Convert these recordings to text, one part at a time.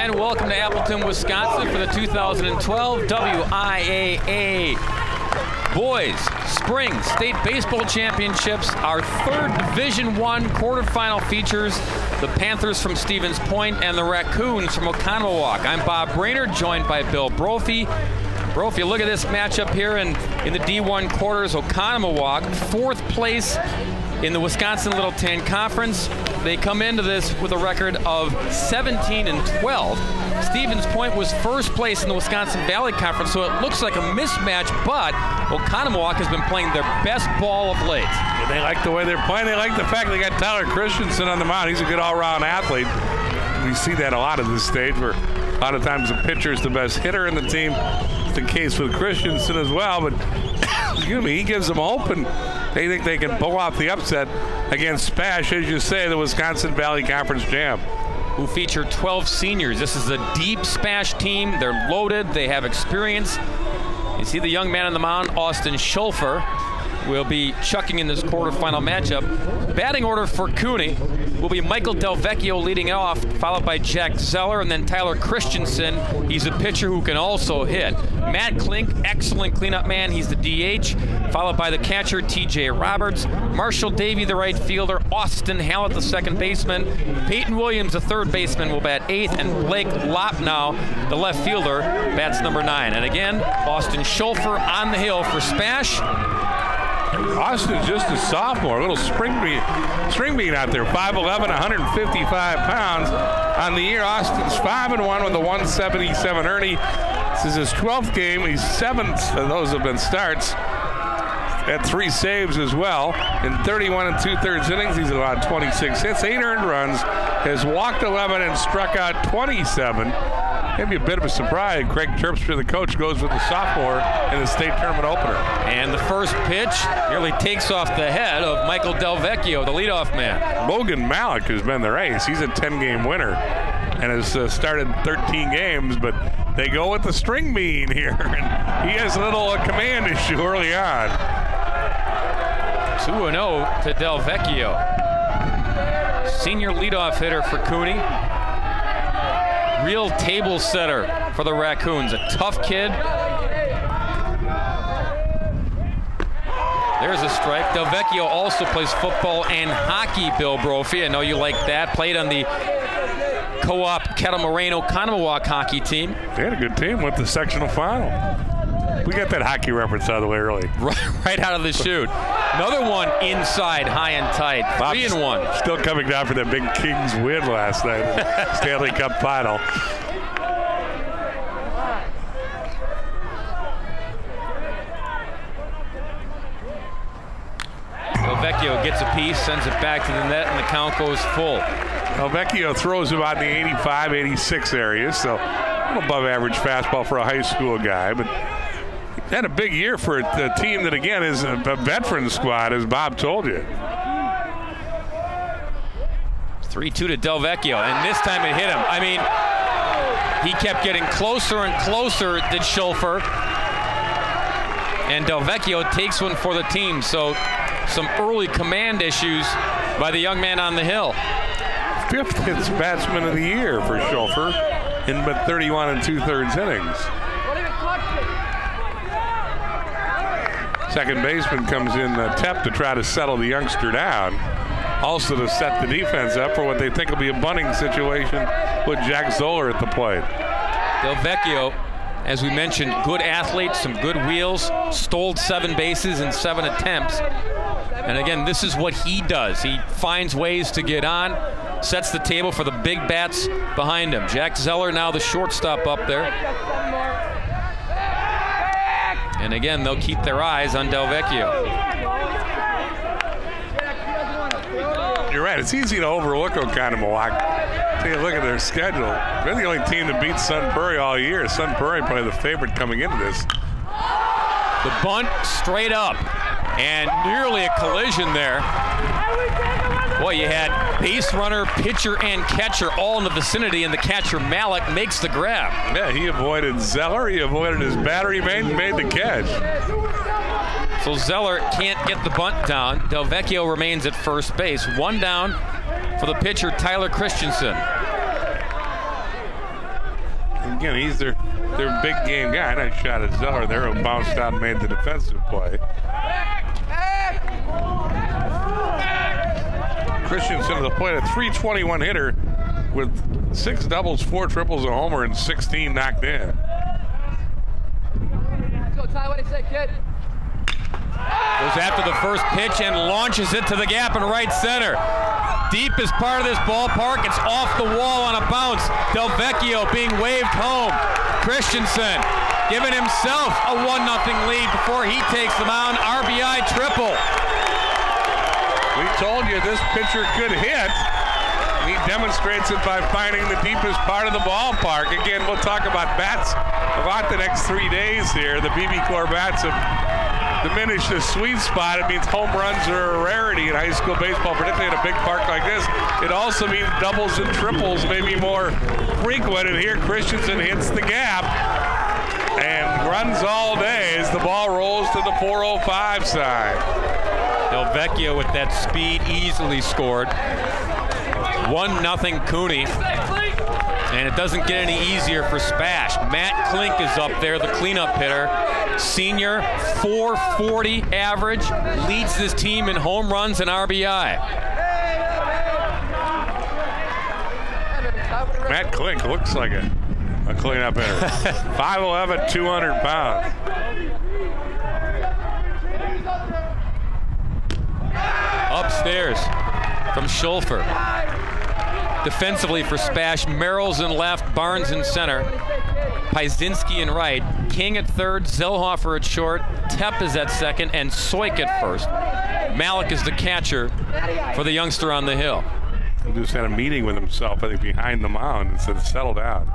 And welcome to Appleton, Wisconsin for the 2012 WIAA Boys Spring State Baseball Championships. Our third Division I quarterfinal features the Panthers from Stevens Point and the Raccoons from Oconomowoc. I'm Bob Brainerd, joined by Bill Brophy. Brophy, look at this matchup here in the D1 quarters. Oconomowoc, fourth place in the Wisconsin Little Ten Conference. They come into this with a record of 17-12. Stevens Point was first place in the Wisconsin Valley Conference, so it looks like a mismatch, but Oconomowoc has been playing their best ball of late. Yeah, they like the way they're playing. They like the fact they got Tyler Christensen on the mound. He's a good all-around athlete. We see that a lot at this stage, where a lot of times the pitcher is the best hitter in the team. It's the case with Christensen as well, but excuse me, he gives them hope, and they think they can pull off the upset against Spash, as you say, the Wisconsin Valley Conference champ, who feature 12 seniors. This is a deep Spash team. They're loaded. They have experience. You see the young man on the mound, Austin Schulfer, will be chucking in this quarterfinal matchup. Batting order for Cooney will be Michael Delvecchio leading off, followed by Jack Zeller, and then Tyler Christensen. He's a pitcher who can also hit. Matt Klink, excellent cleanup man. He's the DH, followed by the catcher, TJ Roberts. Marshall Davey, the right fielder. Austin Hallett, the second baseman. Peyton Williams, the third baseman, will bat eighth, and Blake Lopnow, the left fielder, bats number 9. And again, Austin Schulfer on the hill for Spash. Austin's just a sophomore, a little string bean out there, 5'11", 155 pounds. On the year, Austin's 5-1 with a 177 earning. This is his 12th game. He's 7th of those have been starts. Had 3 saves as well. In 31 2/3 innings, he's allowed 26 hits, 8 earned runs, has walked 11 and struck out 27. Maybe a bit of a surprise. Craig Terpstra, the coach, goes with the sophomore in the state tournament opener. And the first pitch nearly takes off the head of Michael Delvecchio, the leadoff man. Logan Malik has been their ace. He's a 10-game winner and has started 13 games, but they go with the string bean here. And he has a little command issue early on. 2-0 to Delvecchio. Senior leadoff hitter for Cooney. Real table setter for the Raccoons. A tough kid. There's a strike. Delvecchio also plays football and hockey, Bill Brophy. I know you like that. Played on the co-op Kettle Moraine Oconomowoc hockey team. They had a good team. Went to the sectional final. We got that hockey reference out of the way early. Right out of the chute. Another one inside, high and tight. 3-1. Still coming down for that big Kings win last night. Stanley Cup final. Delvecchio gets a piece, sends it back to the net, and the count goes full. Delvecchio throws about in the 85, 86 area, so a little above average fastball for a high school guy, but had a big year for a team that, again, is a veteran squad, as Bob told you. 3-2 to Delvecchio, and this time it hit him. I mean, he kept getting closer and closer than Schulfer, and Delvecchio takes one for the team. So some early command issues by the young man on the hill. 5th hits batsman of the year for Schulfer in 31 2/3 innings. Second baseman comes in Tep to try to settle the youngster down. Also to set the defense up for what they think will be a bunting situation with Jack Zoller at the plate. Delvecchio, as we mentioned, good athlete, some good wheels, stole 7 bases in 7 attempts. And again, this is what he does. He finds ways to get on, sets the table for the big bats behind him. Jack Zeller now the shortstop up there. And again, they'll keep their eyes on Delvecchio. You're right. It's easy to overlook Oconomowoc. Take a look at their schedule. They're the only team that beat Sun Prairie all year. Sun Prairie probably the favorite coming into this. The bunt straight up, and nearly a collision there. Boy, you had base runner, pitcher, and catcher all in the vicinity, and the catcher, Malik, makes the grab. Yeah, he avoided Zeller. He avoided his battery mate and made the catch. So Zeller can't get the bunt down. Delvecchio remains at first base. 1 down for the pitcher, Tyler Christensen. again, he's their big game guy. Nice shot at Zeller there, who bounced out and made the defensive play. Christensen to the plate, a .321 hitter with 6 doubles, 4 triples, a homer, and 16 knocked in. Go, Ty, what do you say, kid? Goes after the first pitch and launches it to the gap in right center. Deepest part of this ballpark, it's off the wall on a bounce. Del Vecchio being waved home. Christensen giving himself a 1-0 lead before he takes the mound. RBI triple. We told you this pitcher could hit. He demonstrates it by finding the deepest part of the ballpark. Again, we'll talk about bats about the next 3 days here. The BB Corps bats have diminished the sweet spot. It means home runs are a rarity in high school baseball, particularly at a big park like this. It also means doubles and triples may be more frequent. And here Christensen hits the gap and runs all day as the ball rolls to the 405 side. Del Vecchio with that speed easily scored. 1-0 Cooney. And it doesn't get any easier for Spash. Matt Klink is up there, the cleanup hitter. Senior, .440 average, leads this team in home runs and RBI. Matt Klink looks like a cleanup hitter. 5'11", 200 pounds. Upstairs from Schulfer. Defensively for Spash, Merrills in left, Barnes in center, Piesinski in right, King at third, Zellhofer at short, Tepp is at second, and Soik at first. Malik is the catcher for the youngster on the hill. He just had a meeting with himself, I think, behind the mound and said, settle down.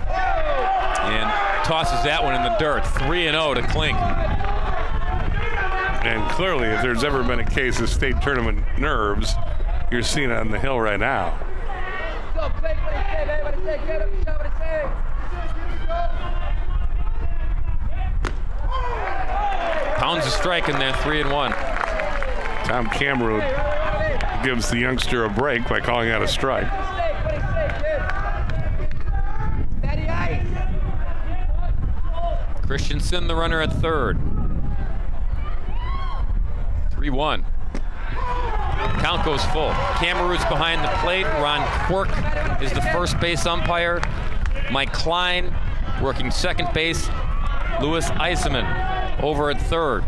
And tosses that one in the dirt. 3-0 to Klink. And clearly, if there's ever been a case of state tournament nerves, you're seeing it on the hill right now. Pounds a strike in there, 3-1. Tom Cameron gives the youngster a break by calling out a strike. Christensen, the runner at third. 3-1. Count goes full. Cameroon's behind the plate. Ron Quirk is the first base umpire. Mike Klein working second base. Louis Eisenman over at third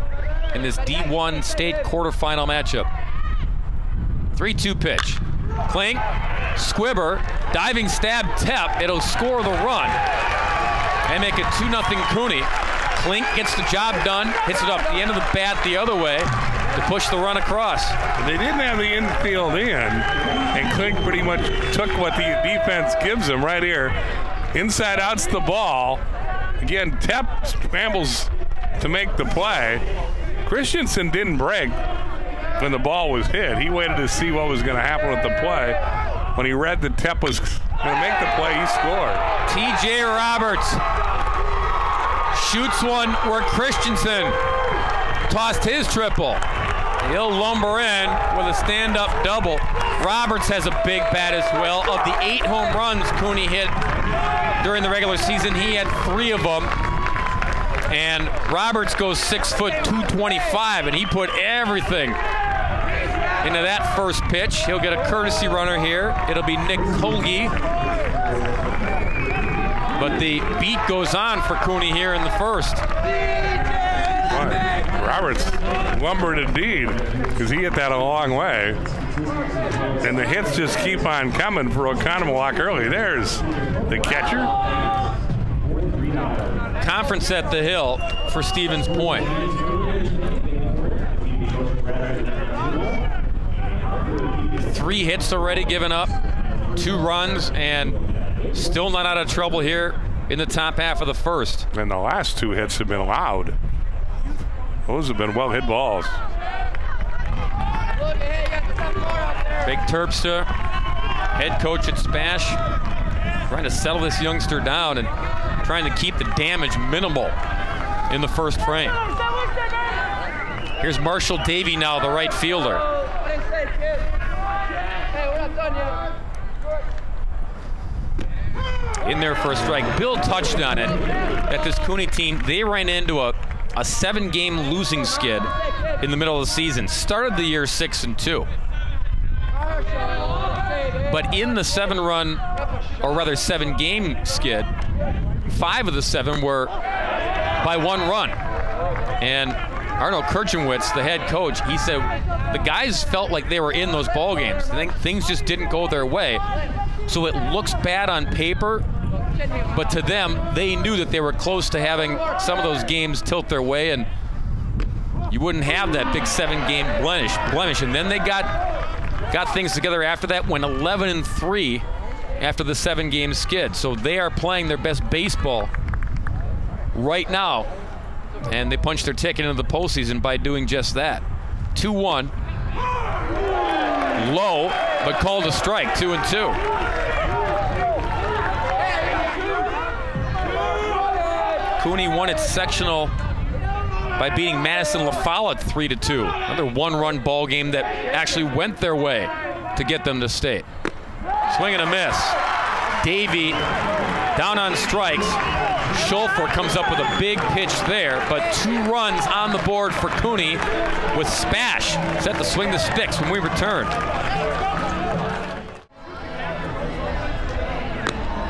in this D1 state quarterfinal matchup. 3-2 pitch. Klink, Squibber, diving stab Tepp. It'll score the run and make it 2-0 Cooney. Klink gets the job done, hits it up the end of the bat the other way to push the run across. They didn't have the infield in, and Klink pretty much took what the defense gives him right here. Inside out's the ball. Again, Tepp scrambles to make the play. Christensen didn't break when the ball was hit. He waited to see what was going to happen with the play. When he read that Tepp was going to make the play, he scored. TJ Roberts shoots one where Christensen tossed his triple. He'll lumber in with a stand-up double. Roberts has a big bat as well. Of the 8 home runs Cooney hit during the regular season, he had 3 of them. And Roberts goes 6 foot 225, and he put everything into that first pitch. He'll get a courtesy runner here. It'll be Nick Kolge. But the beat goes on for Cooney here in the first. Roberts lumbered indeed, because he hit that a long way. And the hits just keep on coming for Oconomowoc early. There's the catcher. Conference at the hill for Stevens Point. Three hits already given up, 2 runs, and still not out of trouble here in the top half of the first. And the last 2 hits have been loud. Those have been well-hit balls. Big Terpstra, head coach at Spash, trying to settle this youngster down and trying to keep the damage minimal in the first frame. Here's Marshall Davey now, the right fielder. in there for a strike. Bill touched on it, that this Cooney team, they ran into a 7-game losing skid in the middle of the season. Started the year 6-2. But in the 7-game skid, 5 of the 7 were by 1 run. And Arno Kirchenwitz, the head coach, he said the guys felt like they were in those ball games. I think things just didn't go their way. So it looks bad on paper, but to them, they knew that they were close to having some of those games tilt their way, and you wouldn't have that big 7-game blemish. And then they got things together after that, went 11-3 after the 7-game skid. So they are playing their best baseball right now, and they punched their ticket into the postseason by doing just that. 2-1. Low, but called a strike. 2-2. Cooney won its sectional by beating Madison La Follette 3-2. Another 1-run ball game that actually went their way to get them to state. Swing and a miss. Davey down on strikes. Schulfer comes up with a big pitch there, but 2 runs on the board for Cooney with Spash set to swing the sticks when we return.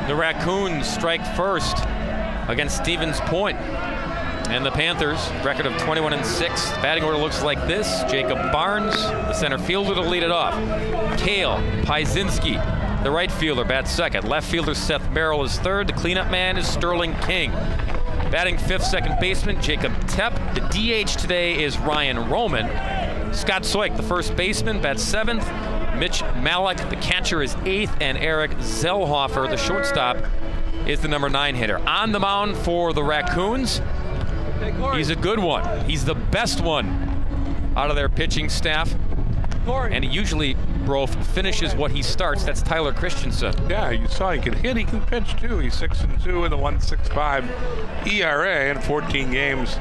The Raccoons strike first against Stevens Point. And the Panthers, record of 21-6. Batting order looks like this. Jacob Barnes, the center fielder, to lead it off. Kale Piezinski, the right fielder, bats second. Left fielder Seth Merrill is third. The cleanup man is Sterling King. Batting fifth, second baseman Jacob Tepp. The DH today is Ryan Roman. Scott Soik, the first baseman, bats seventh. Mitch Malik, the catcher, is eighth. And Eric Zellhofer, the shortstop, is the number 9 hitter. On the mound for the Raccoons, he's a good one. He's the best one out of their pitching staff. And he usually, bro, finishes what he starts. That's Tyler Christensen. Yeah, you saw he can hit, he can pitch too. He's 6-2 with a 1.65 ERA in 14 games.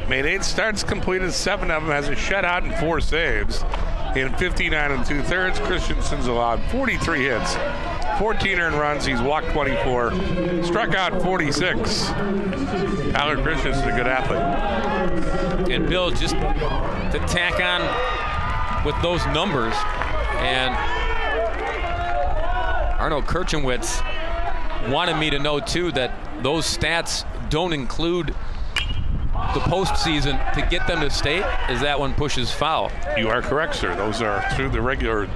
Made 8 starts, completed 7 of them, has a shutout and 4 saves. In 59 2/3, Christensen's allowed 43 hits, 14 earned runs. He's walked 24, struck out 46. Tyler Christensen's a good athlete. And Bill, just to tack on with those numbers, and Arno Kirchenwitz wanted me to know too that those stats don't include the postseason to get them to state, as that one pushes foul. You are correct, sir. Those are through the regular,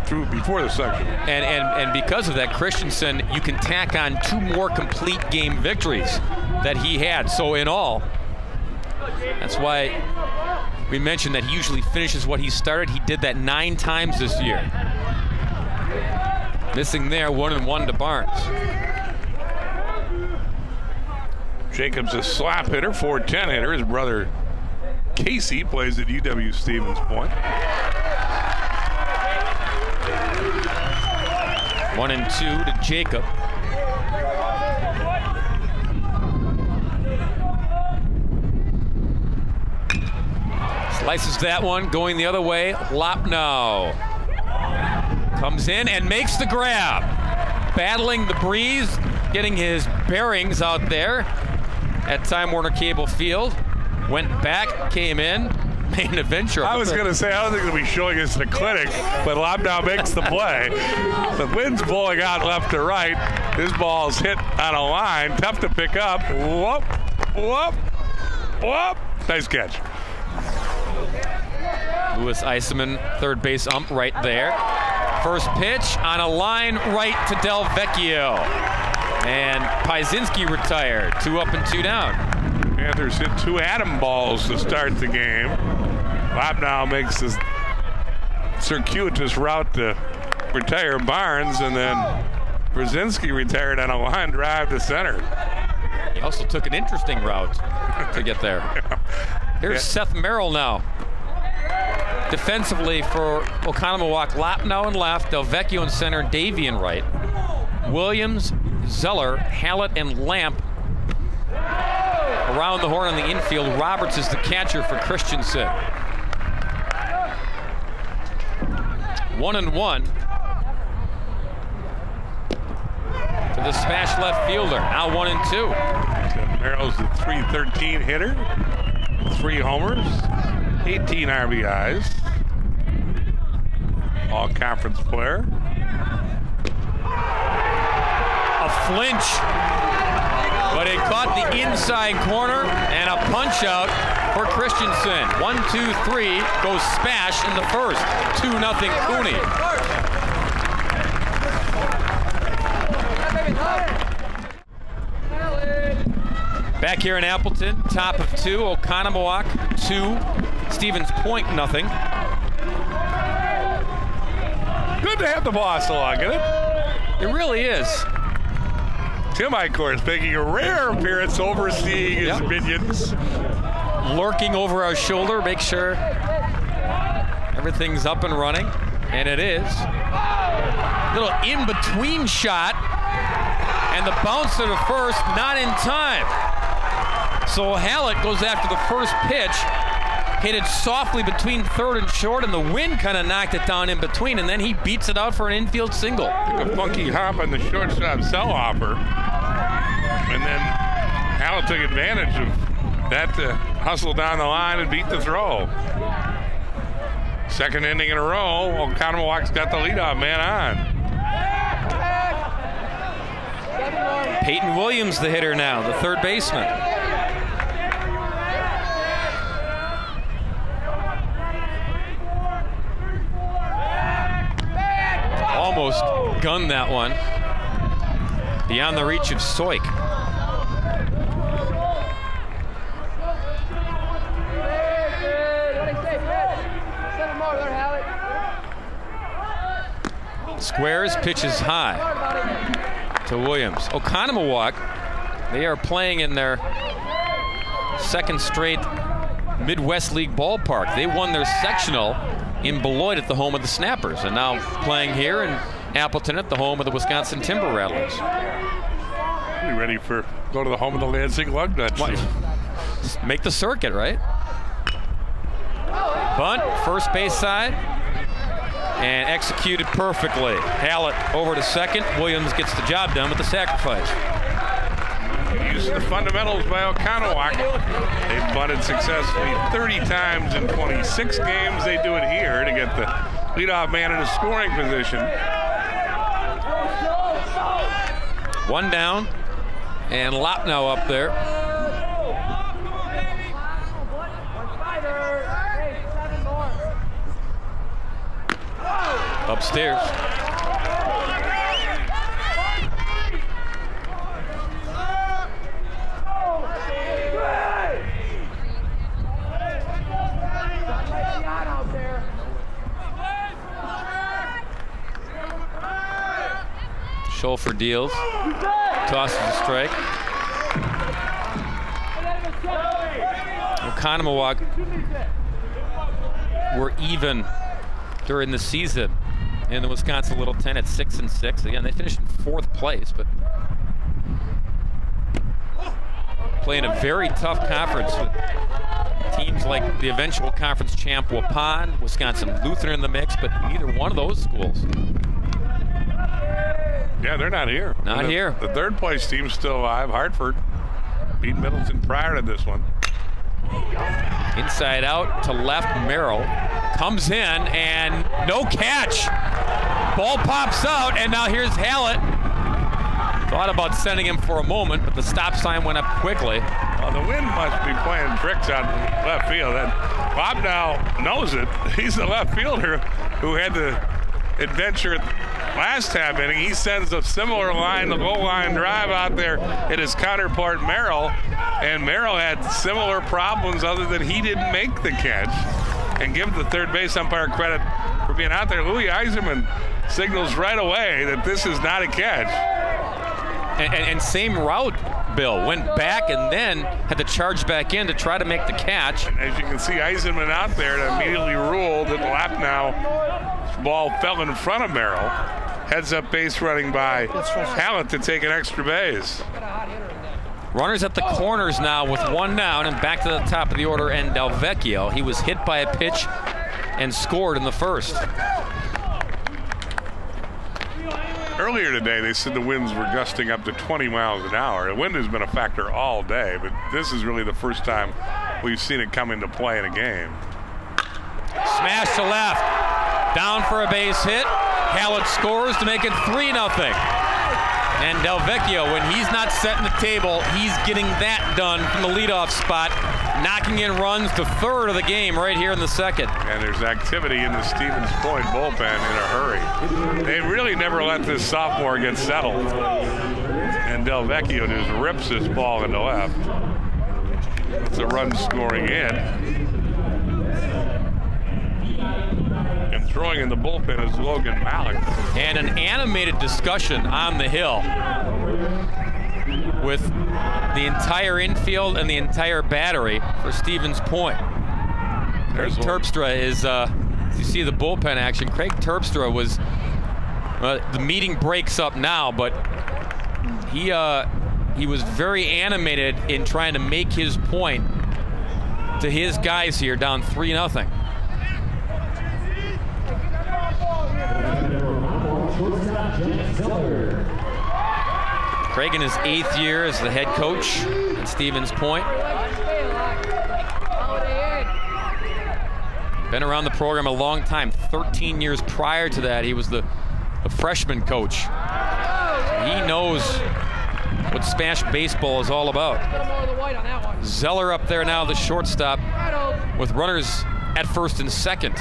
through before the section. And because of that, Christensen, you can tack on 2 more complete game victories that he had. So in all, that's why we mentioned that he usually finishes what he started. He did that 9 times this year. Missing there, 1-1 to Barnes. Jacobs a slap hitter, 410 hitter. His brother Casey plays at UW Stevens Point. 1-2 to Jacob. Slices that one, going the other way. Lopnow comes in and makes the grab. Battling the breeze, getting his bearings out there at Time Warner Cable Field. Went back, came in, made an adventure. I was going to say, I don't think they'll be showing us the clinic, but Lopnow makes the play. The wind's blowing out left to right. His ball's hit on a line, tough to pick up. Whoop, whoop, whoop. Nice catch. Louis Eisenman, third base ump right there. First pitch on a line right to Del Vecchio. And Piezinski retired. 2 up and 2 down. Panthers hit 2 atom balls to start the game. Lopnow makes this circuitous route to retire Barnes, and then Brzezinski retired on a line drive to center. He also took an interesting route to get there. Here's Seth Merrill now. Defensively for Oconomowoc, Lopnow in left, Del Vecchio in center, Davey in right. Williams, Zeller, Hallett, and Lamp around the horn on the infield. Roberts is the catcher for Christensen. 1-1. to the smash left fielder. Now 1-2. Merrill's the .313 hitter. 3 homers, 18 RBIs. All conference player. A flinch, but it caught the inside corner, and a punch out for Christensen. 1-2-3 goes smash in the first. 2-0 Cooney. Back here in Appleton, top of 2, Oconomowoc 2, Stevens Point 0. Good to have the boss along, isn't it? It really is. Tim Eichhorst making a rare appearance overseeing his minions. Lurking over our shoulder, make sure everything's up and running, and it is. Little in-between shot, and the bounce to the first, not in time. So Hallett goes after the first pitch, hit it softly between third and short, and the wind kind of knocked it down in between, and then he beats it out for an infield single. Took a funky hop on the shortstop sell-offer, and then Hallett took advantage of that to hustle down the line and beat the throw. Second inning in a row, Oconomowoc's got the leadoff man on. Peyton Williams, the hitter now, the third baseman. Almost gunned that one. Beyond the reach of Soik. Squares, pitches high to Williams. Oconomowoc, they are playing in their second straight Midwest League ballpark. They won their sectional in Beloit at the home of the Snappers, and now playing here in Appleton at the home of the Wisconsin Timber Rattlers. Be ready for go to the home of the Lansing Lugnuts. Make the circuit, right? Bunt, first base side, and executed perfectly. Hallett over to second. Williams gets the job done with the sacrifice. Using the fundamentals by Oconomowoc. They've bunted successfully 30 times in 26 games. They do it here to get the leadoff man in a scoring position. One down, and Lopnow up there. Upstairs. Scholfer deals, tosses a strike. Oconomowoc were even during the season in the Wisconsin Little 10 at 6-6. Again, they finished in 4th place, but playing a very tough conference with teams like the eventual conference champ Waupun, Wisconsin Lutheran in the mix, but neither one of those schools. Yeah, they're not here. Not here. The third place team's still alive. Hartford beat Middleton prior to this one. Inside out to left, Merrill comes in and no catch. Ball pops out, and now here's Hallett. Thought about sending him for a moment, but the stop sign went up quickly. Well, the wind must be playing tricks out in left field. And Bob now knows it. He's the left fielder who had the adventure last half inning. He sends a similar line, the goal line drive out there at his counterpart Merrill, and Merrill had similar problems other than he didn't make the catch. And give the third base umpire credit for being out there. Louis Eiserman signals right away that this is not a catch. And same route, Bill. Went back and then had to charge back in to try to make the catch. And as you can see, Eisenman out there to immediately ruled that Lapnow's ball fell in front of Merrill. Heads up base running by Hallett to take an extra base. Runners at the corners now with one down, and back to the top of the order, and Delvecchio. He was hit by a pitch and scored in the first. Earlier today, they said the winds were gusting up to 20 miles an hour. The wind has been a factor all day, but this is really the first time we've seen it come into play in a game. Smash to left. Down for a base hit. Hallett scores to make it 3-0. And Delvecchio, when he's not setting the table, he's getting that done from the leadoff spot, knocking in runs to third of the game right here in the second. And there's activity in the Stevens Point bullpen in a hurry. They really never let this sophomore get settled. And Delvecchio just rips this ball into left. It's a run scoring hit. And throwing in the bullpen is Logan Malik. And an animated discussion on the hill with the entire infield and the entire battery for Stevens Point. Craig Terpstra is, you see the bullpen action, Craig Terpstra was, the meeting breaks up now, but he was very animated in trying to make his point to his guys here down 3-0. Craig in his 8th year as the head coach at Stevens Point. Been around the program a long time. 13 years prior to that, he was the freshman coach. He knows what Smash baseball is all about. Zeller up there now, the shortstop, with runners at first and second.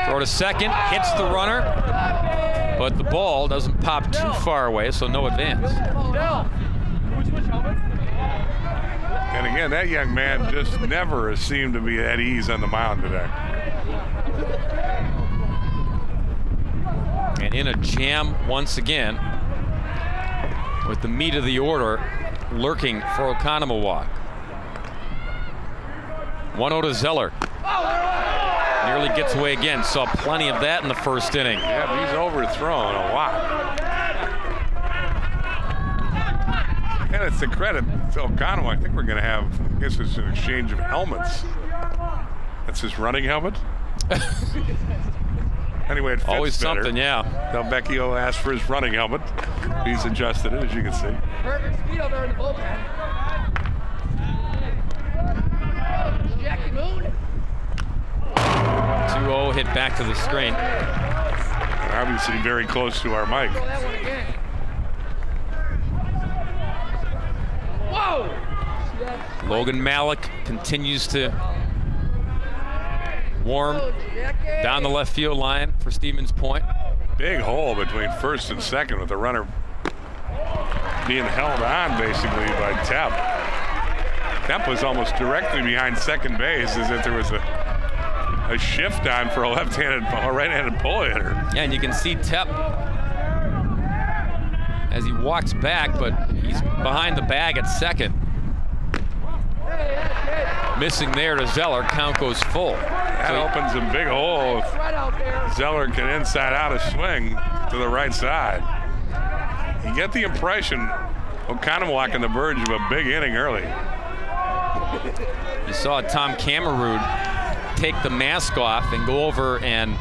Throw to second, hits the runner, but the ball doesn't pop too far away, so no advance. And again, that young man just never seemed to be at ease on the mound today. And in a jam once again, with the meat of the order lurking for Oconomowoc. 1-0 to Zeller. Nearly gets away again. Saw plenty of that in the first inning. Yeah, he's overthrown a lot. And it's the credit to Oconomowoc. I think we're going to have, I guess it's an exchange of helmets. That's his running helmet. Anyway, it fits always better. Something, yeah. Delvecchio asked for his running helmet. He's adjusted it, as you can see. Perfect speed over in the bullpen. Jackie Moon. 2-0 hit back to the screen. Obviously very close to our mic. Whoa! Logan Malik continues to warm down the left field line for Stevens Point. Big hole between first and second with the runner being held on basically by Tepp. Tepp was almost directly behind second base as if there was a shift on for a left-handed or right-handed pull hitter. Yeah, and you can see Tepp as he walks back, but he's behind the bag at second. Missing there to Zeller. Count goes full. That opens a big hole. Zeller can inside out a swing to the right side. You get the impression Oconomowoc on the verge of a big inning early. You saw Tom Cameroon take the mask off and go over and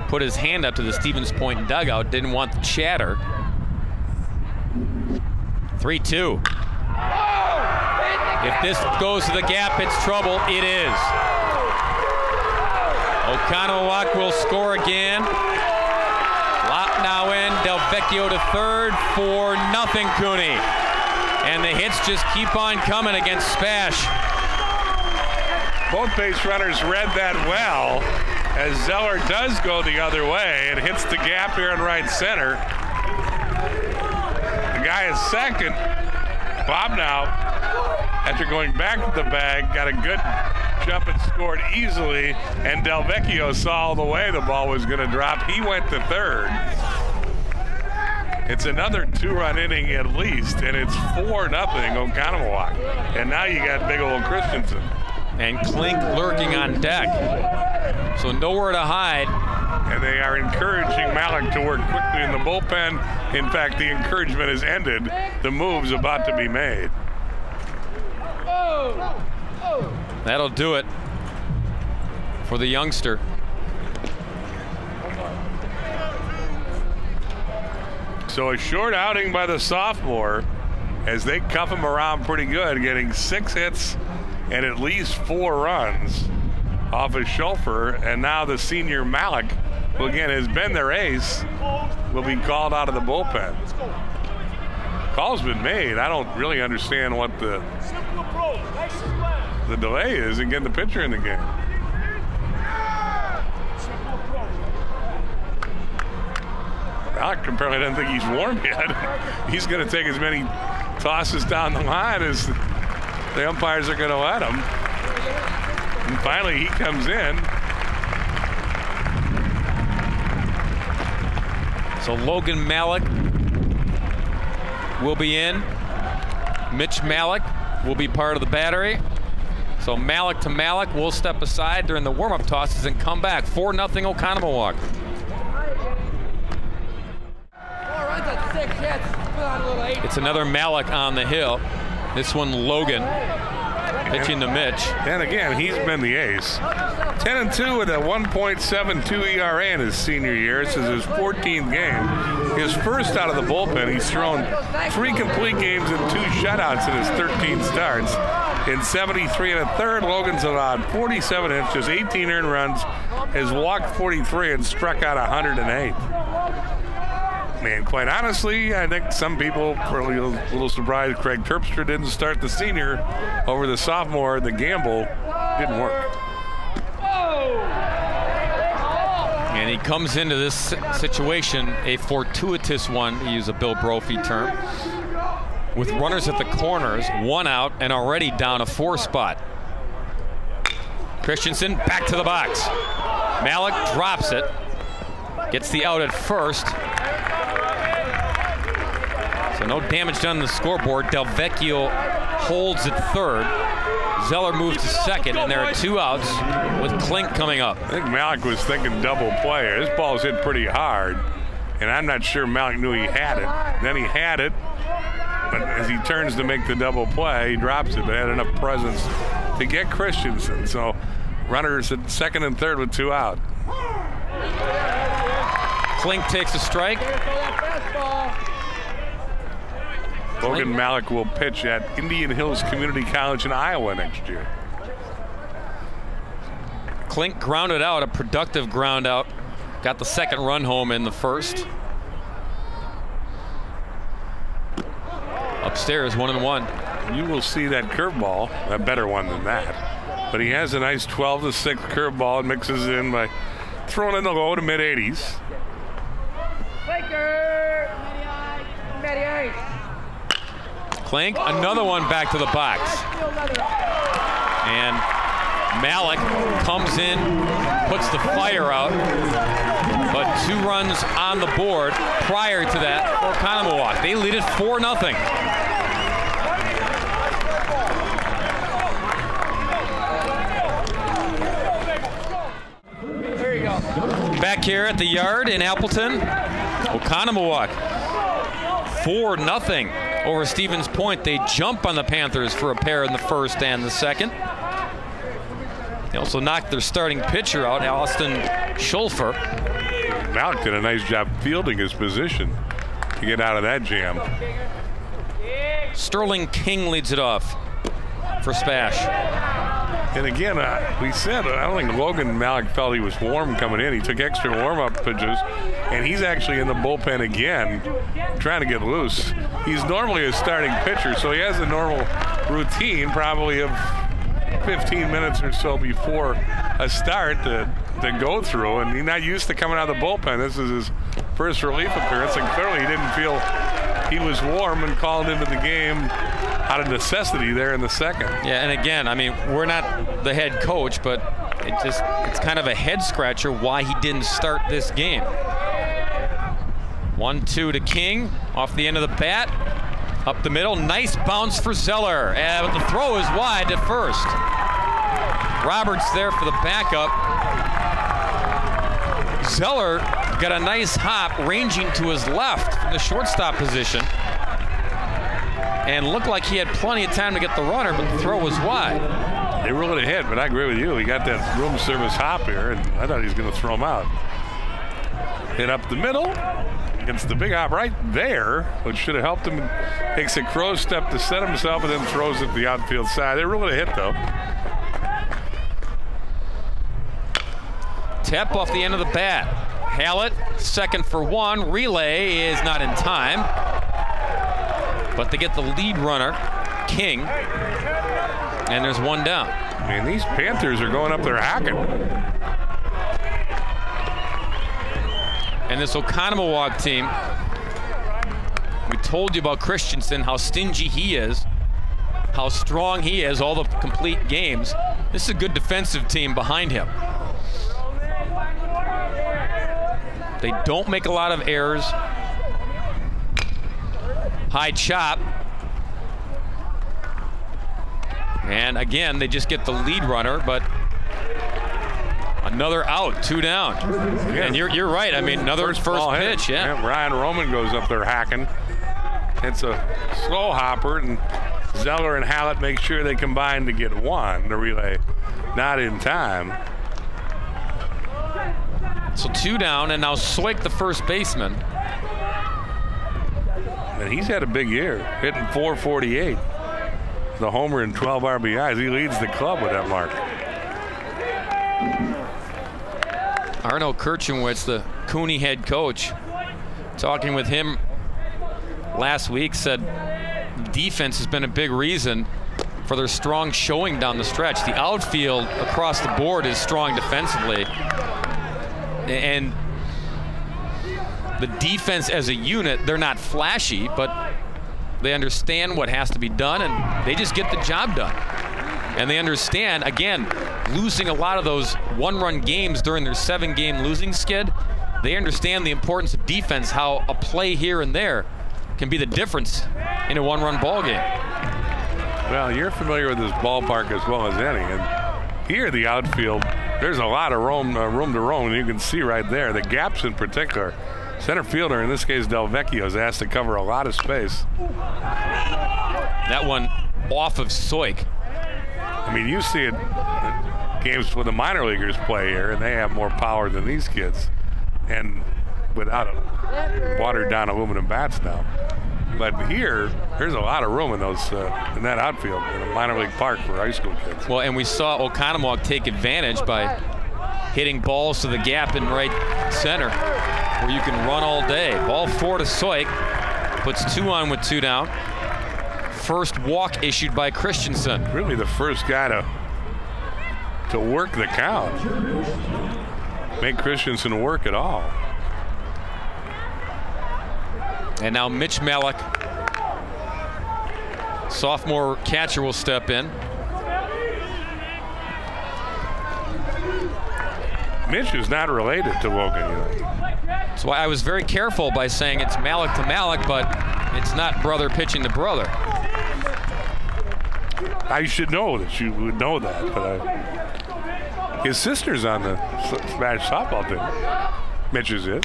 put his hand up to the Stevens Point dugout. Didn't want the chatter. 3-2. If this goes to the gap, it's trouble. It is. Oconomowoc will score again. Lop now in. Delvecchio to third. 4-0 Cooney. And the hits just keep on coming against Spash. Both base runners read that well as Zeller does go the other way and hits the gap here in right center. The guy is second. Bob now, after going back to the bag, got a good jump and scored easily, and Delvecchio saw all the way the ball was going to drop. He went to third. It's another 2-run inning at least, and it's 4-0 Oconomowoc. And now you got big old Christensen. And Klink lurking on deck. So nowhere to hide. And they are encouraging Malik to work quickly in the bullpen. In fact, the encouragement has ended. The move's about to be made. That'll do it for the youngster. So a short outing by the sophomore as they cuff him around pretty good, getting 6 hits and at least 4 runs off of Schulfer. And now the senior Malik, who again has been their ace, will be called out of the bullpen. Call's been made. I don't really understand what the delay is in getting the pitcher in the game. Malik apparently doesn't think he's warm yet. He's going to take as many tosses down the line as the umpires are going to let him. And finally he comes in. So Logan Malik will be in. Mitch Malik will be part of the battery. So Malik to Malik will step aside during the warm-up tosses and come back. 4-0 Oconomowoc. 4 runs on 6 hits. Put on a little 8. It's another Malik on the hill. This one Logan pitching to Mitch. And again, he's been the ace. 10-2 with a 1.72 ERA in his senior year. This is his 14th game. His first out of the bullpen. He's thrown 3 complete games and 2 shutouts in his 13 starts. In 73 1/3, Logan's allowed 47 hits, just 18 earned runs, has walked 43 and struck out 108. Man, quite honestly, I think some people were a little surprised Craig Terpstra didn't start the senior over the sophomore. The gamble didn't work. And he comes into this situation, a fortuitous one, to use a Bill Brophy term, with runners at the corners, 1 out, and already down a 4 spot. Christensen back to the box. Malik drops it, gets the out at first. So no damage done on the scoreboard. Del Vecchio holds at third. Zeller moves to second, and there are 2 outs with Klink coming up. I think Malik was thinking double play. This ball's hit pretty hard, and I'm not sure Malik knew he had it. Then he had it, but as he turns to make the double play, he drops it, but had enough presence to get Christensen. So runners at second and third with 2 out. Klink takes a strike. Logan Malik will pitch at Indian Hills Community College in Iowa next year. Klink grounded out, a productive ground out. Got the second run home in the first. Upstairs, 1-1. You will see that curveball, a better one than that. But he has a nice 12-6 curveball and mixes it in by throwing in the low to mid-80s. Baker! Matty Ice. Klink, another one back to the box. And Malik comes in, puts the fire out, but 2 runs on the board prior to that for Oconomowoc. They lead it 4-0. There you go. Back here at the yard in Appleton, Oconomowoc 4-0 over Stevens Point. They jump on the Panthers for a pair in the first and the second. They also knocked their starting pitcher out, Austin Schulfer. Malik did a nice job fielding his position to get out of that jam. Sterling King leads it off for Spash. And again, we said, I don't think Logan Malik felt he was warm coming in. He took extra warm-up pitches, and he's actually in the bullpen again, trying to get loose. He's normally a starting pitcher, so he has a normal routine, probably of 15 minutes or so before a start to go through, and he's not used to coming out of the bullpen. This is his first relief appearance, and clearly he didn't feel he was warm and called into the game out of necessity there in the second. Yeah, and again, I mean, we're not the head coach, but it's kind of a head scratcher why he didn't start this game. 1-2 to King off the end of the bat, up the middle, nice bounce for Zeller, but the throw is wide at first. Roberts there for the backup. Zeller got a nice hop ranging to his left from the shortstop position, and looked like he had plenty of time to get the runner, but the throw was wide. They ruled it a hit, but I agree with you. He got that room service hop here, and I thought he was going to throw him out. Hit up the middle, It's the big hop right there, which should have helped him. Takes a crow step to set himself and then throws it to the outfield side. They were able to hit, though. Tep off the end of the bat. Hallett, second for one. Relay is not in time. But they get the lead runner, King. And there's one down. Man, these Panthers are going up there hacking. And this Oconomowoc team, we told you about Christensen, how stingy he is, how strong he is, all the complete games. This is a good defensive team behind him. They don't make a lot of errors. High chop. And again, they just get the lead runner, but another out, 2 down. Yeah. And you're right. I mean, another first pitch. Yeah. Ryan Roman goes up there hacking. It's a slow hopper, and Zeller and Hallett make sure they combine to get one. The relay not in time. So 2 down, and now Soik, the first baseman. And he's had a big year, hitting .448. The homer and 12 RBIs. He leads the club with that mark. Arno Kirchenwitz, the Cooney head coach, talking with him last week, said defense has been a big reason for their strong showing down the stretch. The outfield across the board is strong defensively. And the defense as a unit, they're not flashy, but they understand what has to be done, and they just get the job done. And they understand, again, losing a lot of those one-run games during their 7-game losing skid, they understand the importance of defense, how a play here and there can be the difference in a one-run ball game. Well, you're familiar with this ballpark as well as any, and here the outfield, there's a lot of room to roam, and you can see right there, the gaps in particular. Center fielder, in this case Del Vecchio, is asked to cover a lot of space. That one off of Soik. I mean, you see it games where the minor leaguers play here, and they have more power than these kids, and without watered down aluminum bats now. But here, there's a lot of room in those in that outfield in a minor league park for high school kids. Well, and we saw Oconomowoc take advantage by hitting balls to the gap in right center, where you can run all day. Ball 4 to Soik, puts 2 on with 2 down. First walk issued by Christensen. Really the first guy to work the count. Make Christensen work at all. And now Mitch Malik, sophomore catcher, will step in. Mitch is not related to Woken. That's why I was very careful by saying it's Malik to Malik, but it's not brother pitching to brother. I should know that you would know that, but his sister's on the Smash softball team. Mitch's is.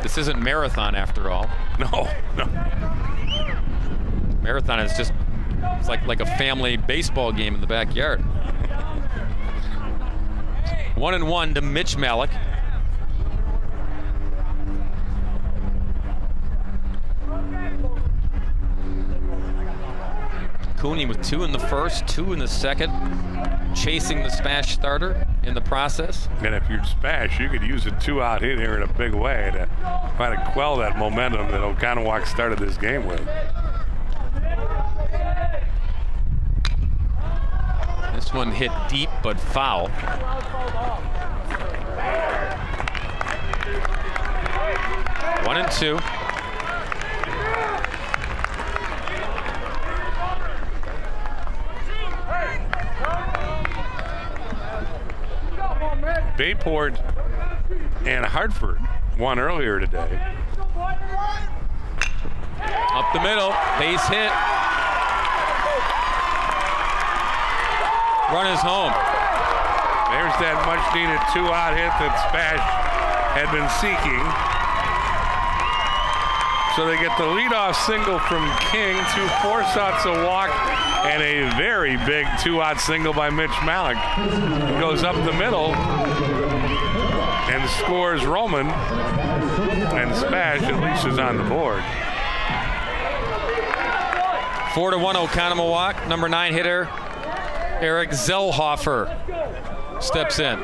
This isn't marathon after all. No. Marathon is just, it's like a family baseball game in the backyard. 1-1 to Mitch Malik. Cooney with 2 in the first, 2 in the second, chasing the Smash starter in the process. And if you're Smash, you could use a 2-out hit here in a big way to try to quell that momentum that Oconomowoc started this game with. This one hit deep but foul. One and 2. Bayport and Hartford won earlier today. Up the middle, base hit. Run is home. There's that much needed 2-out hit that Smash had been seeking. So they get the leadoff single from King, 2 force outs, a walk, and a very big 2-out single by Mitch Malik. He goes up the middle. and scores Roman, and Spash at least is on the board. 4-1 Oconomowoc. Number 9 hitter Eric Zellhofer steps in.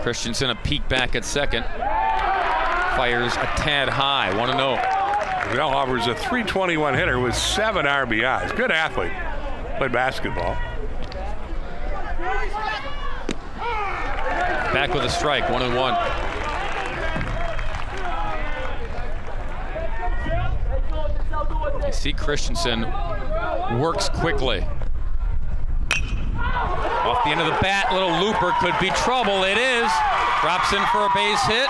Christensen a peek back at second. Fires a tad high, 1-0. Zellhofer's a .321 hitter with 7 RBIs. Good athlete. Played basketball. Back with a strike, 1-1. You see Christensen works quickly. Off the end of the bat, little looper, could be trouble. It is. Drops in for a base hit.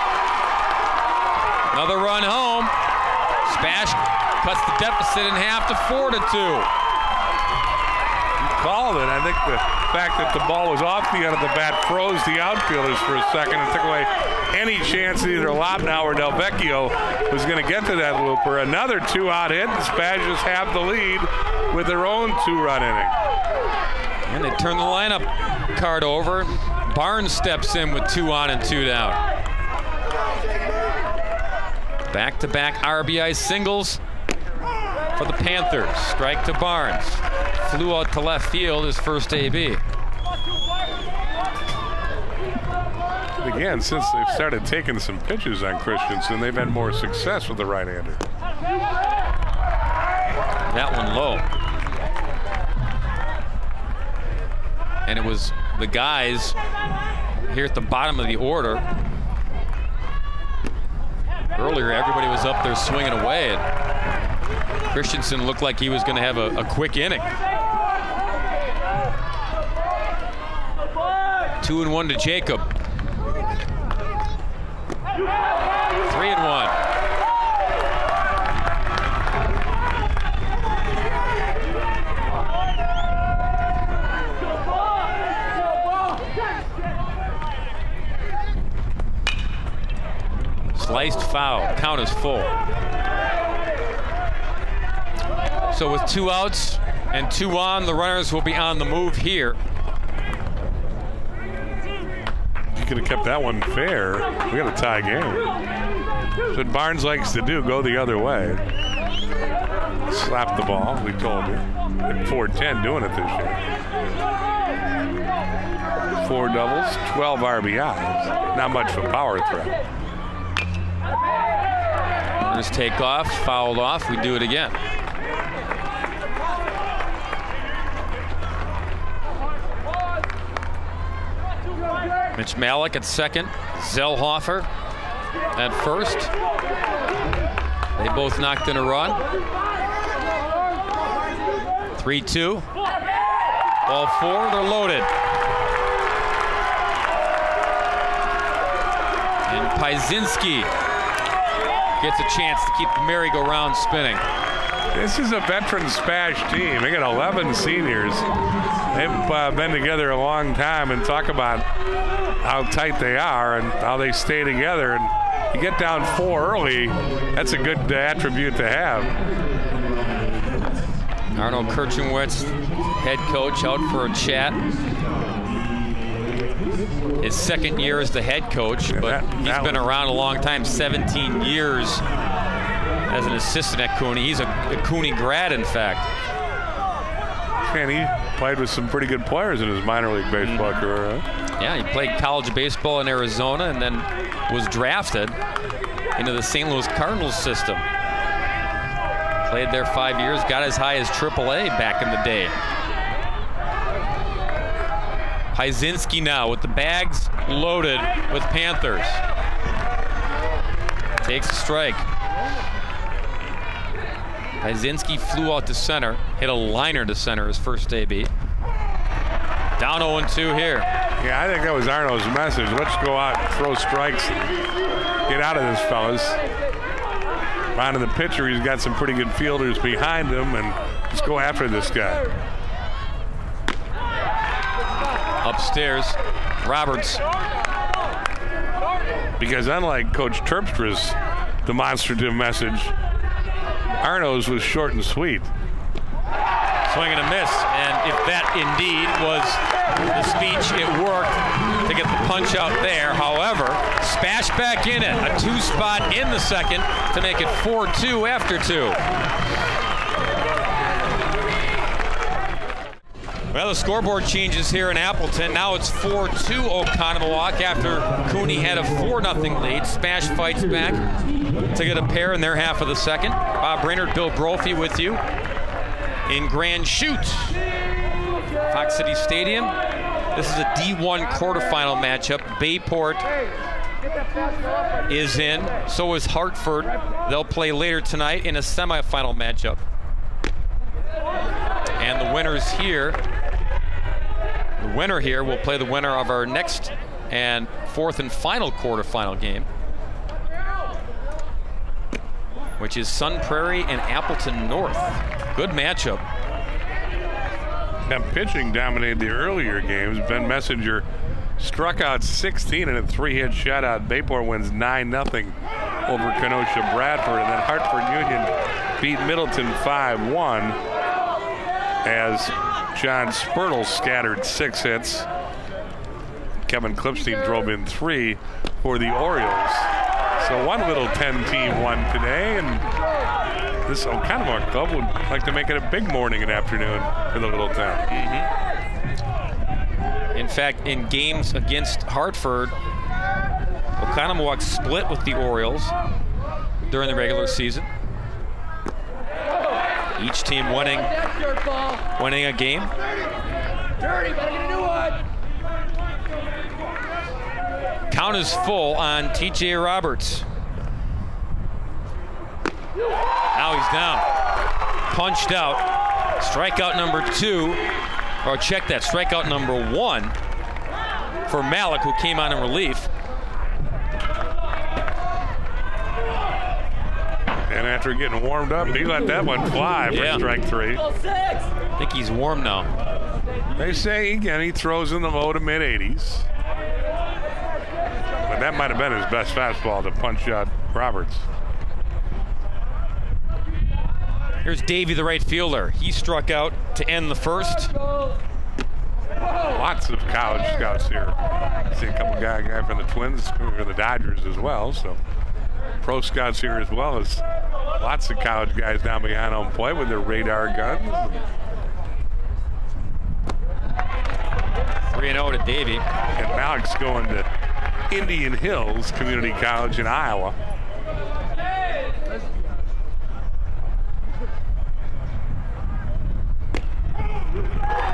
Another run home. Spash cuts the deficit in half to 4-2. Called it. I think the fact that the ball was off the end of the bat froze the outfielders for a second and took away any chance that either Lobnow or Del Vecchio was going to get to that looper. Another 2-out hit, and Spazzius have the lead with their own 2-run inning. And they turn the lineup card over. Barnes steps in with 2 on and 2 down. Back-to-back RBI singles for the Panthers. Strike to Barnes. Flew out to left field, his first AB. Again, since they've started taking some pitches on Christensen, they've had more success with the right-hander. That one low. And it was the guys here at the bottom of the order. Earlier, everybody was up there swinging away, and Christensen looked like he was going to have a quick inning. 2-1 to Jacob. 3-1. Sliced foul. Count is full. So with 2 outs and 2 on, the runners will be on the move here. You could have kept that one fair. We got a tie game. That's what Barnes likes to do, go the other way. Slap the ball, we told you. At 410 doing it this year. 4 doubles, 12 RBIs. Not much of a power threat. Runners take off, fouled off, we do it again. Mitch Malik at second, Zellhofer at first. They both knocked in a run. 3-2. All 4, they're loaded. And Piezinski gets a chance to keep the merry-go-round spinning. This is a veteran Spash team. They got 11 seniors. They've been together a long time, and talk about how tight they are and how they stay together. And you get down 4 early, that's a good attribute to have. Arno Kirchenwitz, head coach, out for a chat. His second year as the head coach, but he's been around a long time, 17 years as an assistant at Cooney. He's a Cooney grad, in fact. And he played with some pretty good players in his minor league baseball career, huh? Yeah, he played college baseball in Arizona and then was drafted into the St. Louis Cardinals system. Played there 5 years, got as high as AAA back in the day. Piezinski now with the bags loaded with Panthers. Takes a strike. Piezinski flew out to center, hit a liner to center his first AB. Down 0-2 here. Yeah, I think that was Arno's message. Let's go out and throw strikes and get out of this, fellas. On to the pitcher, he's got some pretty good fielders behind him, and let's go after this guy. Upstairs, Roberts. Because unlike Coach Terpstra's demonstrative message, Arno's was short and sweet. Swing and a miss, and if that indeed was the speech, it worked to get the punch out there. However, Spash back in it, a 2-spot in the second to make it 4-2 after 2. Well, the scoreboard changes here in Appleton. Now it's 4-2 Oconomowoc after Cooney had a 4-0 lead. Spash fights back to get a pair in their half of the second. Bob Brainerd, Bill Brophy with you in Grand Chute, Fox City Stadium. This is a D1 quarterfinal matchup. Bayport is in, so is Hartford. They'll play later tonight in a semifinal matchup. And the winner here will play the winner of our next and fourth and final quarterfinal game, which is Sun Prairie and Appleton North. Good matchup. That pitching dominated the earlier games. Ben Messenger struck out 16 in a 3-hit shutout. Bayport wins 9-0 over Kenosha Bradford, and then Hartford Union beat Middleton 5-1 as John Spurtle scattered 6 hits. Kevin Clipstein drove in 3 for the Orioles. So one little 10-team won today, and this Oconomowoc club would like to make it a big morning and afternoon for the little town. In fact, in games against Hartford, Oconomowoc split with the Orioles during the regular season. Each team winning a game. Dirty, better get a new one. Count is full on TJ Roberts. Now he's down. Punched out. Strikeout number 2. Or check that, strikeout number 1 for Malik, who came on in relief. And after getting warmed up, he let that one fly for strike 3. I think he's warm now. They say, again, he throws in the low to mid-80s. But that might have been his best fastball to punch out Roberts. Here's Davey, the right fielder. He struck out to end the first. Lots of college scouts here. I see a couple guy from the Twins, or the Dodgers as well. So pro scouts here as well as lots of college guys down behind home plate with their radar guns. 3-0 to Davey. And Malik's going to Indian Hills Community College in Iowa.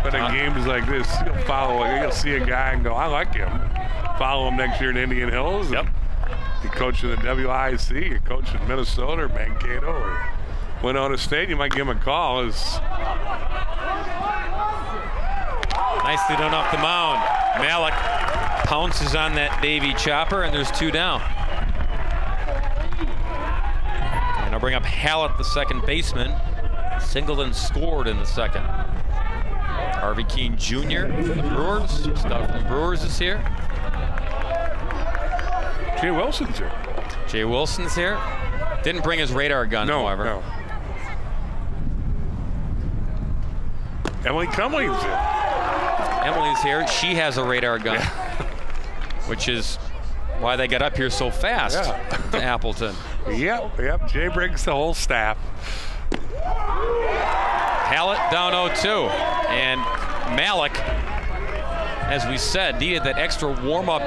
But in games like this, you'll see a guy and go, I like him. Follow him next year in Indian Hills. Yep. You coach in the WIC, you coach in Minnesota or Mankato or Winona State, you might give him a call. Nicely done off the mound. Malik pounces on that Davey chopper, and there's 2 down. And I'll bring up Hallett, the second baseman. Singleton scored in the second. Harvey Keene Jr. from the Brewers. Stuff from the Brewers is here. Jay Wilson's here. Jay Wilson's here. Didn't bring his radar gun, however. No. Emily Cumley's here. Emily's here. She has a radar gun, which is why they got up here so fast to Appleton. Yep. Jay brings the whole staff. Hallett down 0-2. And Malik, as we said, needed that extra warm-up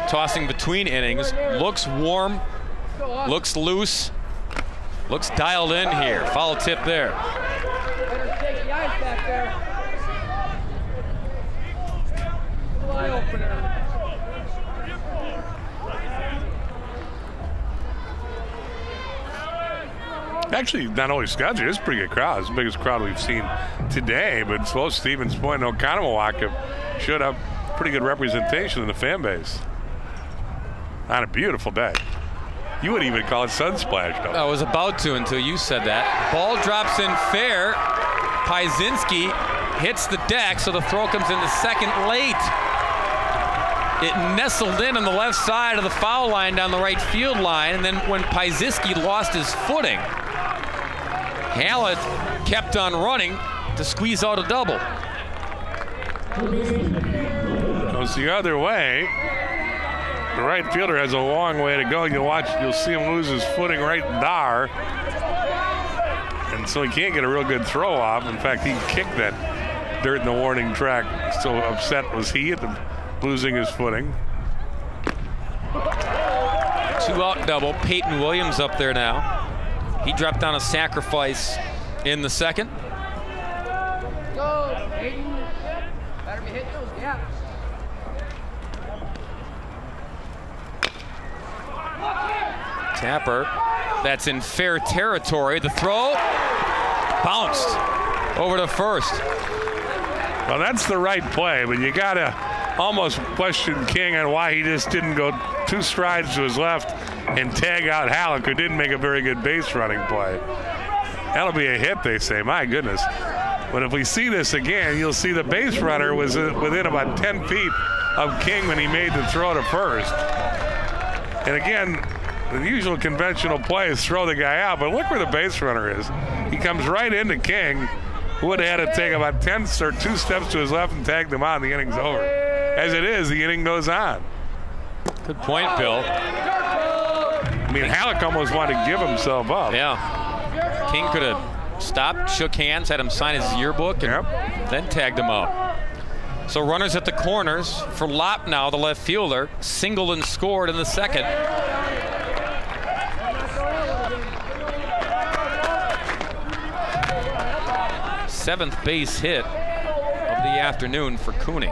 tossing between innings. Looks warm, looks loose, looks dialed in here. Foul tip there. Better take the ice back there. Eye opener. Actually, not only scouts here, it's a pretty good crowd. It's the biggest crowd we've seen today, but both Stevens Point and Oconomowoc have showed up pretty good representation in the fan base on a beautiful day. You wouldn't even call it sunsplash, though. I was about to until you said that. Ball drops in fair. Piezinski hits the deck, so the throw comes in the second late. It nestled in on the left side of the foul line down the right field line, and then when Pieziski lost his footing, Hallett kept on running to squeeze out a double. Goes the other way. The right fielder has a long way to go. You'll see him lose his footing right there. And so he can't get a real good throw off. In fact, he kicked that dirt in the warning track. So upset was he at losing his footing. 2-out double. Peyton Williams up there now. He dropped down a sacrifice in the second. Go, Peyton. Better be hitting those gaps. Tapper, that's in fair territory. The throw bounced over to first. Well, that's the right play, but you got to almost question King on why he just didn't go 2 strides to his left and tag out Halleck, who didn't make a very good base running play. That'll be a hit, they say. My goodness. But if we see this again, you'll see the base runner was within about 10 feet of King when he made the throw to first. And again, the usual conventional play is throw the guy out, but look where the base runner is. He comes right into King, who would have had to take about 10 or 2 steps to his left and tag them out, and the inning's over. As it is, the inning goes on. Good point, Bill. I mean, Halleck almost wanted to give himself up. Yeah. King could have stopped, shook hands, had him sign his yearbook, and then tagged him out. So runners at the corners for Lopnow, the left fielder, singled and scored in the second. Seventh base hit of the afternoon for Cooney.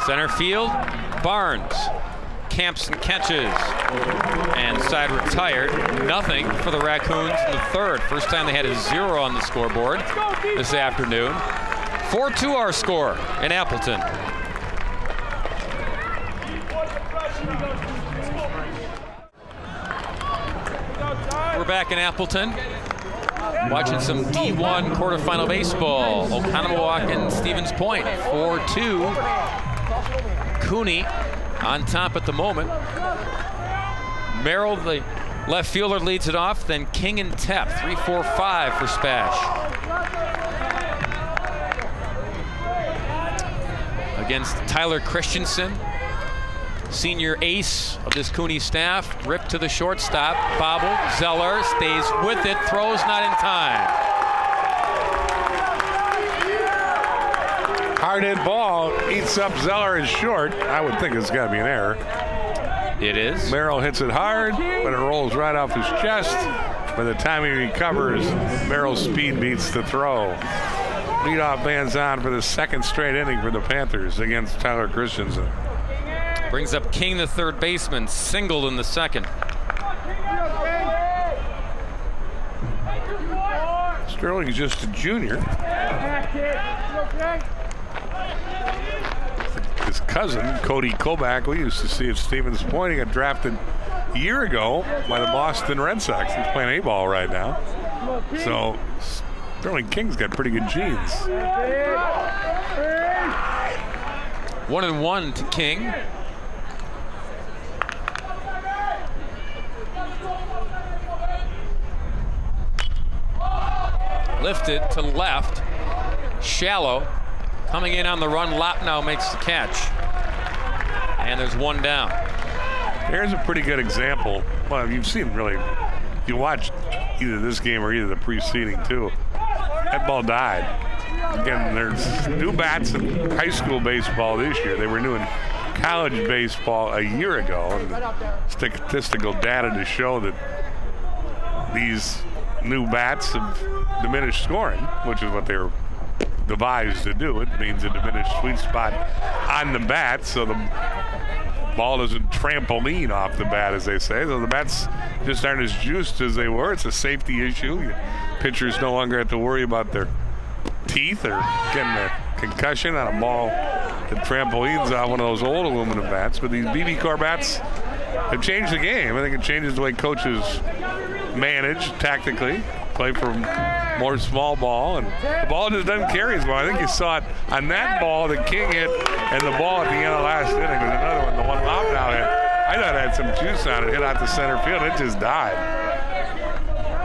Center field, Barnes camps and catches, and side retired. Nothing for the Raccoons in the third. First time they had a 0 on the scoreboard this afternoon. 4-2 our score in Appleton. We're back in Appleton, watching some D1 quarterfinal baseball. Oconomowoc and Stevens Point, 4-2. Cooney on top at the moment. Merrill, the left fielder, leads it off. Then King and Tepp, 3-4-5 for Spash. Against Tyler Christensen, senior ace of this Cooney staff. Ripped to the shortstop, bobbled. Zeller stays with it, throws not in time. Hard hit ball, eats up Zeller is short. I would think it's got to be an error. It is. Merrill hits it hard, but it rolls right off his chest. By the time he recovers, Merrill's speed beats the throw. Leadoff man's on for the second straight inning for the Panthers against Tyler Christensen. Brings up King, the third baseman, singled in the second. Sterling's just a junior. His cousin, Cody Kobach, we used to see at Stevens Point. He got drafted a year ago by the Boston Red Sox. He's playing A-ball right now. So Sterling King's got pretty good genes. 1-1 to King. Lifted to left, shallow. Coming in on the run, Lopnow makes the catch. And there's one down. Here's a pretty good example. Well, you've seen really, you watched either this game or either the preceding two. That ball died. Again, there's new bats in high school baseball this year. They were new in college baseball a year ago. And statistical data to show that these new bats have diminished scoring, which is what they were devised to do. It means a diminished sweet spot on the bat, so the ball doesn't trampoline off the bat, as they say. So the bats just aren't as juiced as they were. It's a safety issue. Pitchers no longer have to worry about their teeth or getting a concussion on a ball that trampolines off one of those old aluminum bats. But these BB Core bats have changed the game. I think it changes the way coaches manage tactically, play for more small ball, and the ball just doesn't carry as well. I think you saw it on that ball that King hit and the ball at the end of last inning. There's another one, the one Lobnow hit. I thought it had some juice on it, hit out to center field. It just died.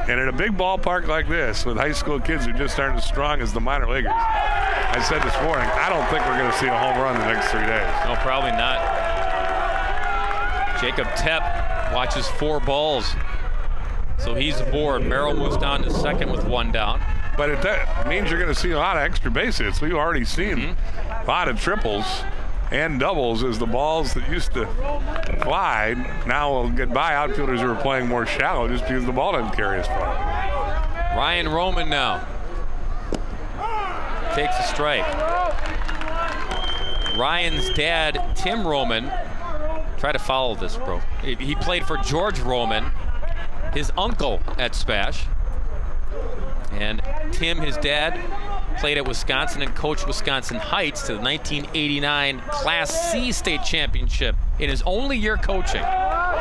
And in a big ballpark like this, with high school kids who just aren't as strong as the minor leaguers, I said this morning, I don't think we're going to see a home run the next 3 days. No, probably not. Jacob Tepp watches 4 balls. So he's aboard. Merrill moves down to second with 1 down. But it means you're going to see a lot of extra base hits. We've already seen a lot of triples and doubles as the balls that used to fly now will get by outfielders who are playing more shallow just because the ball doesn't carry as far. Ryan Roman now takes a strike. Ryan's dad, Tim Roman, try to follow this, bro. He played for George Roman, his uncle at Spash. And Tim, his dad, played at Wisconsin and coached Wisconsin Heights to the 1989 Class C state championship in his only year coaching.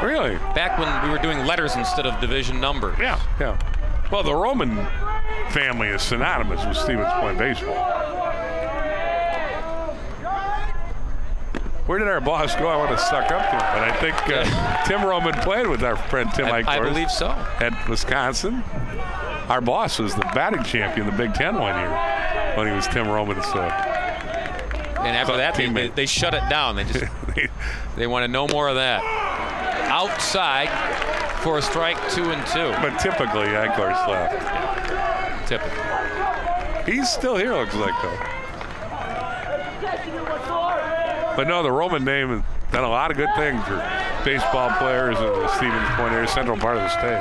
Really? Back when we were doing letters instead of division numbers. Yeah. Well, the Roman family is synonymous with Stevens Point baseball. Where did our boss go? I want to suck up to him. But I think Tim Roman played with our friend Tim I believe so. At Wisconsin. Our boss was the batting champion in the Big Ten one year when he was Tim Roman's. And after that, they shut it down. They just they want to know more of that. Outside for a strike, 2-2. But typically, Aguilar's left. Yeah. Typically. He's still here, looks like, though. But no, the Roman name has done a lot of good things for baseball players in the Stevens Point area, central part of the state.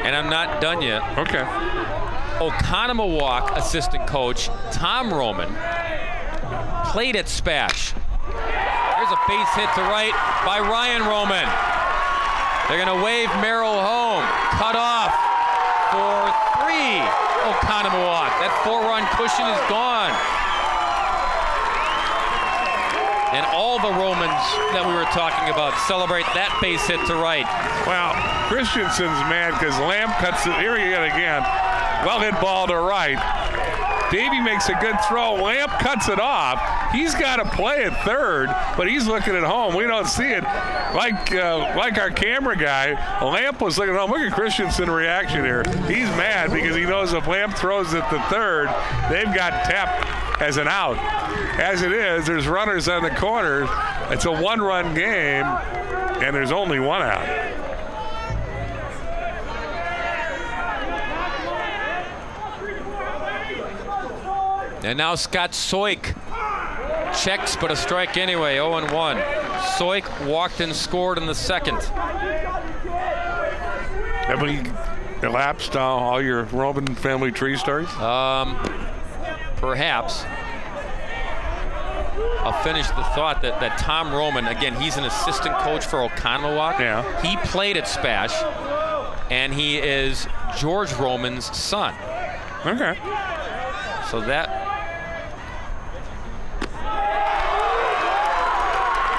And I'm not done yet. Okay. Oconomowoc assistant coach Tom Roman played at Spash. There's a base hit to right by Ryan Roman. They're going to wave Merrill home. Cut off for 3, Oconomowoc. That 4-run cushion is gone. And all the Romans that we were talking about celebrate that base hit to right. Well, Christensen's mad because Lamb cuts it. Here he is again. Well hit ball to right. Davey makes a good throw. Lamb cuts it off. He's got to play at third, but he's looking at home. We don't see it. Like our camera guy, Lamp was looking at home. Look at Christensen's reaction here. He's mad because he knows if Lamp throws it to third, they've got Tepp as an out. As it is, there's runners on the corner. It's a 1-run game, and there's only 1 out. And now Scott Soik checks, but a strike anyway, 0-1. Soik walked and scored in the second. Have we elapsed all your Roman family tree stories? Perhaps. I'll finish the thought that Tom Roman, again, he's an assistant coach for Oconomowoc. Yeah. He played at Spash, and he is George Roman's son. Okay. So that...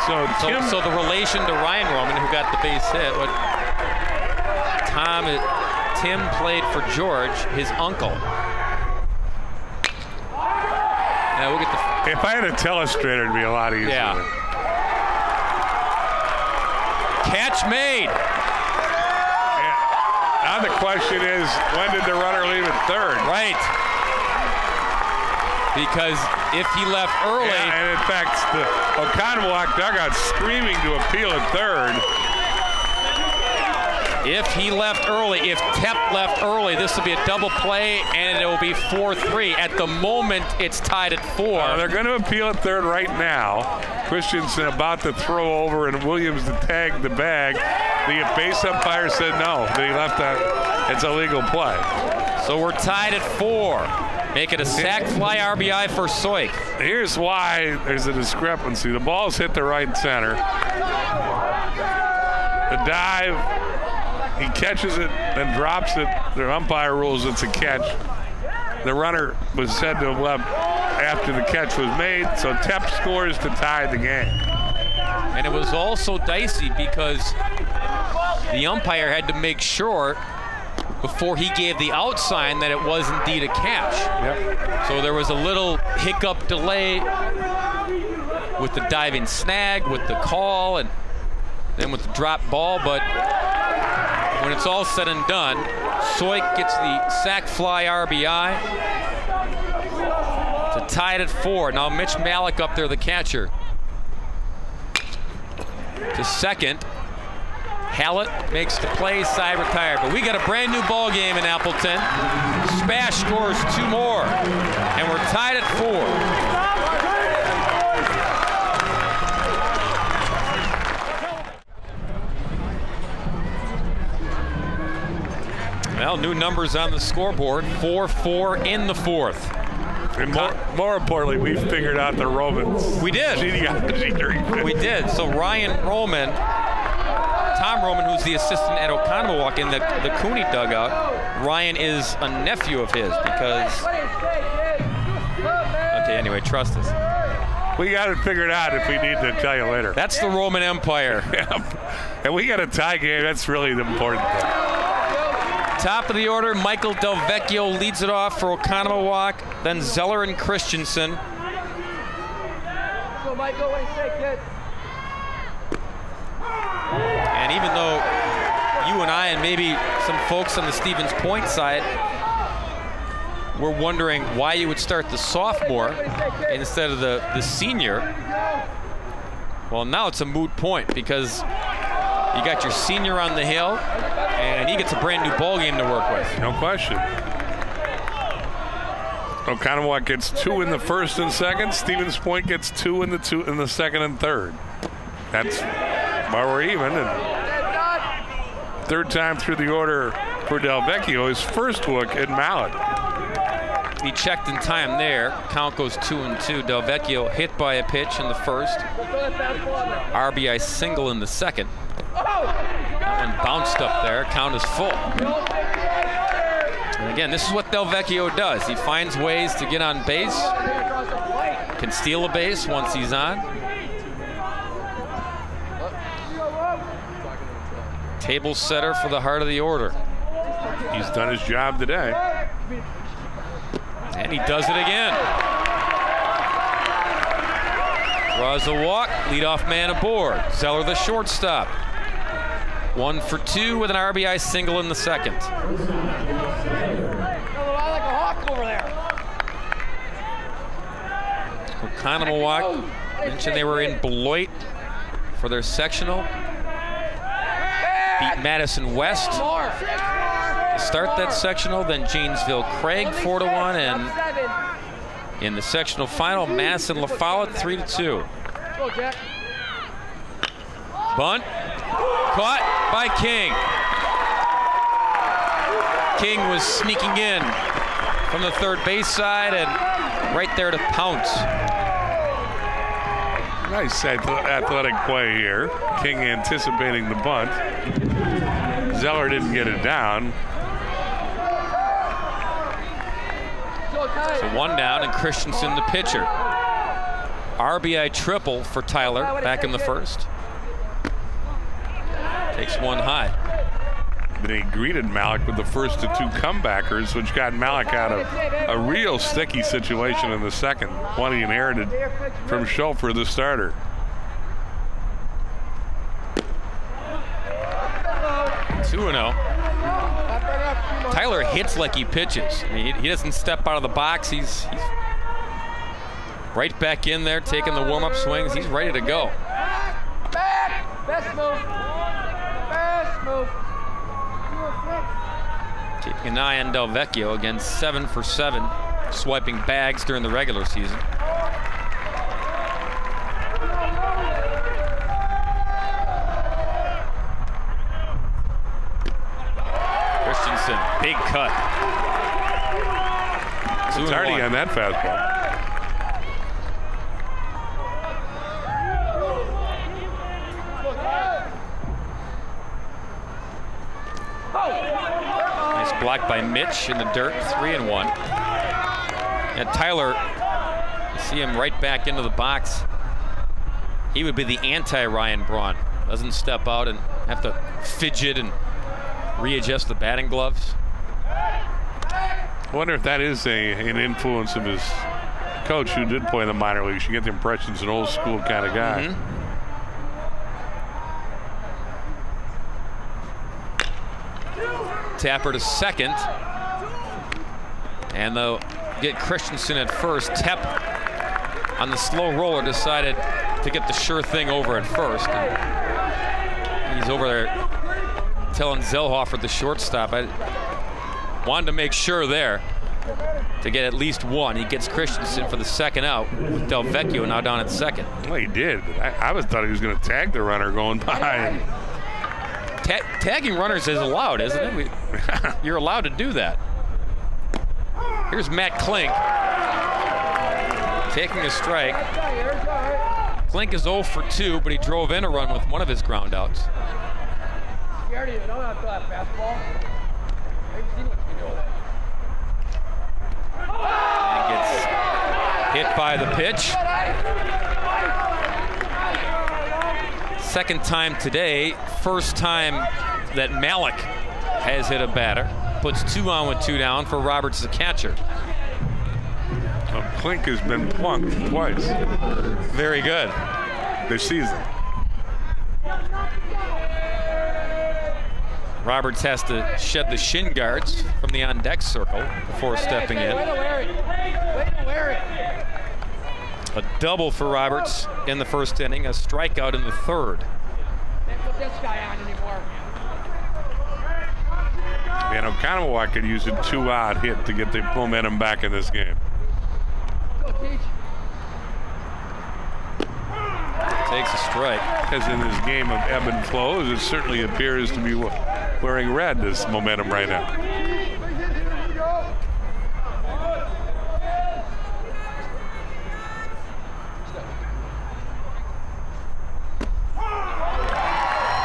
So the relation to Ryan Roman, who got the base hit, Tim played for George, his uncle. Now we'll get the... If I had a telestrator, it'd be a lot easier. Yeah. Catch made. Yeah. Now the question is, when did the runner leave at third? Right. Because if he left early... Yeah, and in fact, the Oconomowoc dugout screaming to appeal at third. If he left early, if Tepp left early, this will be a double play, and it will be 4-3. At the moment, it's tied at 4. They're going to appeal at third right now. Christensen about to throw over, and Williams to tag the bag. The base umpire said no. He left that. It's a legal play. So we're tied at 4. Make it a sac fly RBI for Soik. Here's why there's a discrepancy. The ball's hit the right center. The dive, he catches it, then drops it. The umpire rules it's a catch. The runner was said to have left after the catch was made, so Tepp scores to tie the game. And it was also dicey because the umpire had to make sure before he gave the out sign that it was indeed a catch. Yep. So there was a little hiccup delay with the diving snag, with the call, and then with the drop ball. But when it's all said and done, Soik gets the sac fly RBI to tie it at 4. Now Mitch Malik up there, the catcher, to second. Hallett makes the play, side retired. But we got a brand new ball game in Appleton. Spash scores 2 more, and we're tied at 4. Well, new numbers on the scoreboard. 4-4 in the 4th. And more importantly, we figured out the Romans. We did. We did. So Ryan Roman, Tom Roman, who's the assistant at Oconomowoc in the Cooney dugout, Ryan is a nephew of his because... Okay, anyway, trust us. We got it figured out if we need to tell you later. That's the Roman Empire. And we got a tie game. That's really the important thing. Top of the order, Michael Del Vecchio leads it off for Oconomowoc, then Zeller and Christensen. Go, Michael, what do you say, kid? And even though you and I and maybe some folks on the Stevens Point side were wondering why you would start the sophomore instead of the senior, well, now it's a moot point because you got your senior on the hill, and he gets a brand new ball game to work with. No question. Oconomowoc gets 2 in the first and second. Stevens Point gets 2 in the second and third. That's why we're even. And third time through the order for Del Vecchio, his first look at Mallet. He checked in time there. Count goes 2-2. Del Vecchio hit by a pitch in the first. RBI single in the second. That one bounced up there. Count is full. And again, this is what Del Vecchio does. He finds ways to get on base. Can steal a base once he's on. Table setter for the heart of the order. He's done his job today. And he does it again. Draws a walk, leadoff man aboard. Zeller the shortstop. 1 for 2 with an RBI single in the second. I like a hawk over there. Oconomowoc mentioned they were in Beloit for their sectional. Beat Madison West to start that sectional, then Janesville Craig 4-1, and in the sectional final, Madison La Follette 3-2. Go, Jack. Bunt caught by King. King was sneaking in from the third base side and right there to pounce. Nice athletic play here. King anticipating the bunt. Zeller didn't get it down. So 1 down, and Christensen the pitcher. RBI triple for Tyler back in the first. Takes 1 high. They greeted Malik with the first of 2 comebackers, which got Malik out of a real sticky situation in the second, one he inherited from Schulfer, the starter. Two 2-0. Tyler hits like he pitches. I mean, he doesn't step out of the box. He's right back in there, taking the warm-up swings. He's ready to go. Back! Best move. Best move. Keeping an eye on Del Vecchio, again 7 for 7, swiping bags during the regular season. Christensen, big cut. It's already on that fastball. Blocked by Mitch in the dirt, 3-1. And Tyler, you see him right back into the box. He would be the anti-Ryan Braun. Doesn't step out and have to fidget and readjust the batting gloves. I wonder if that is an influence of his coach who did play in the minor leagues. You get the impression he's an old school kind of guy. Mm-hmm. Tapper to second. And they'll get Christensen at first. Tepp on the slow roller decided to get the sure thing over at first. And he's over there telling Zellhofer, the shortstop, I wanted to make sure there to get at least one. He gets Christensen for the second out with Del Vecchio now down at second. Well, he did. I thought he was going to tag the runner going by. Tagging runners is allowed, isn't it? You're allowed to do that. Here's Matt Klink taking a strike. Klink is 0 for 2, but he drove in a run with one of his ground outs. Scared of you, don't have to that fastball. I've seen what you do. And gets hit by the pitch. Second time today, first time that Malik has hit a batter. Puts 2 on with 2 down for Roberts, the catcher. Klink has been plunked twice Very good. this season. Roberts has to shed the shin guards from the on-deck circle before stepping in. Way to wear it. Way to wear it. A double for Roberts in the first inning, a strikeout in the third. Can't put this guy on anymore. And Oconomowoc could use a 2-out hit to get the momentum back in this game. Go, Teach. Takes a strike. As in his game of ebb and flows, it certainly appears to be wearing red, this momentum right now.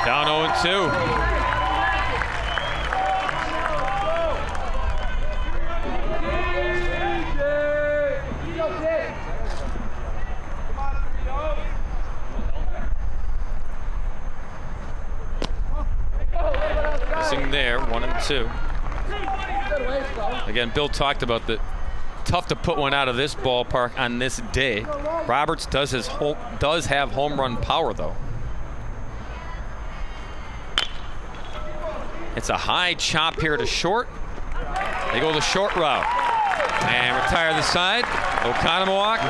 Down 0-2. There, 1-2. Again, Bill talked about the tough to put one out of this ballpark on this day. Roberts does have home run power, though. It's a high chop here to short. They go the short route and retire the side. Oconomowoc,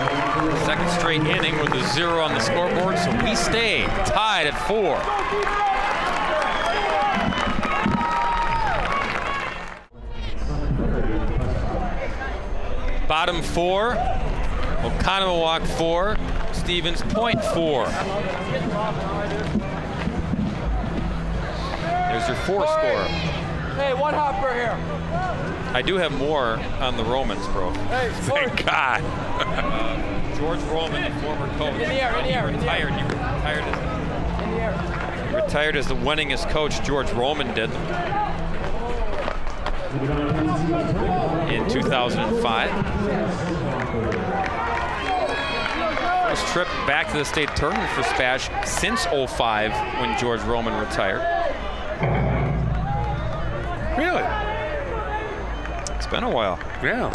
second straight inning with a 0 on the scoreboard, so we stay tied at 4. Bottom 4, Oconomowoc 4, Stevens Point 4. There's your 4 score. Hey, one hopper here. I do have more on the Romans, bro. Hey, Thank God. George Roman, the former coach. In the air, in the air, in the air. He retired as the winningest coach. George Roman did in 2005. First trip back to the state tournament for Spash since 05 when George Roman retired. Really? It's been a while. Yeah.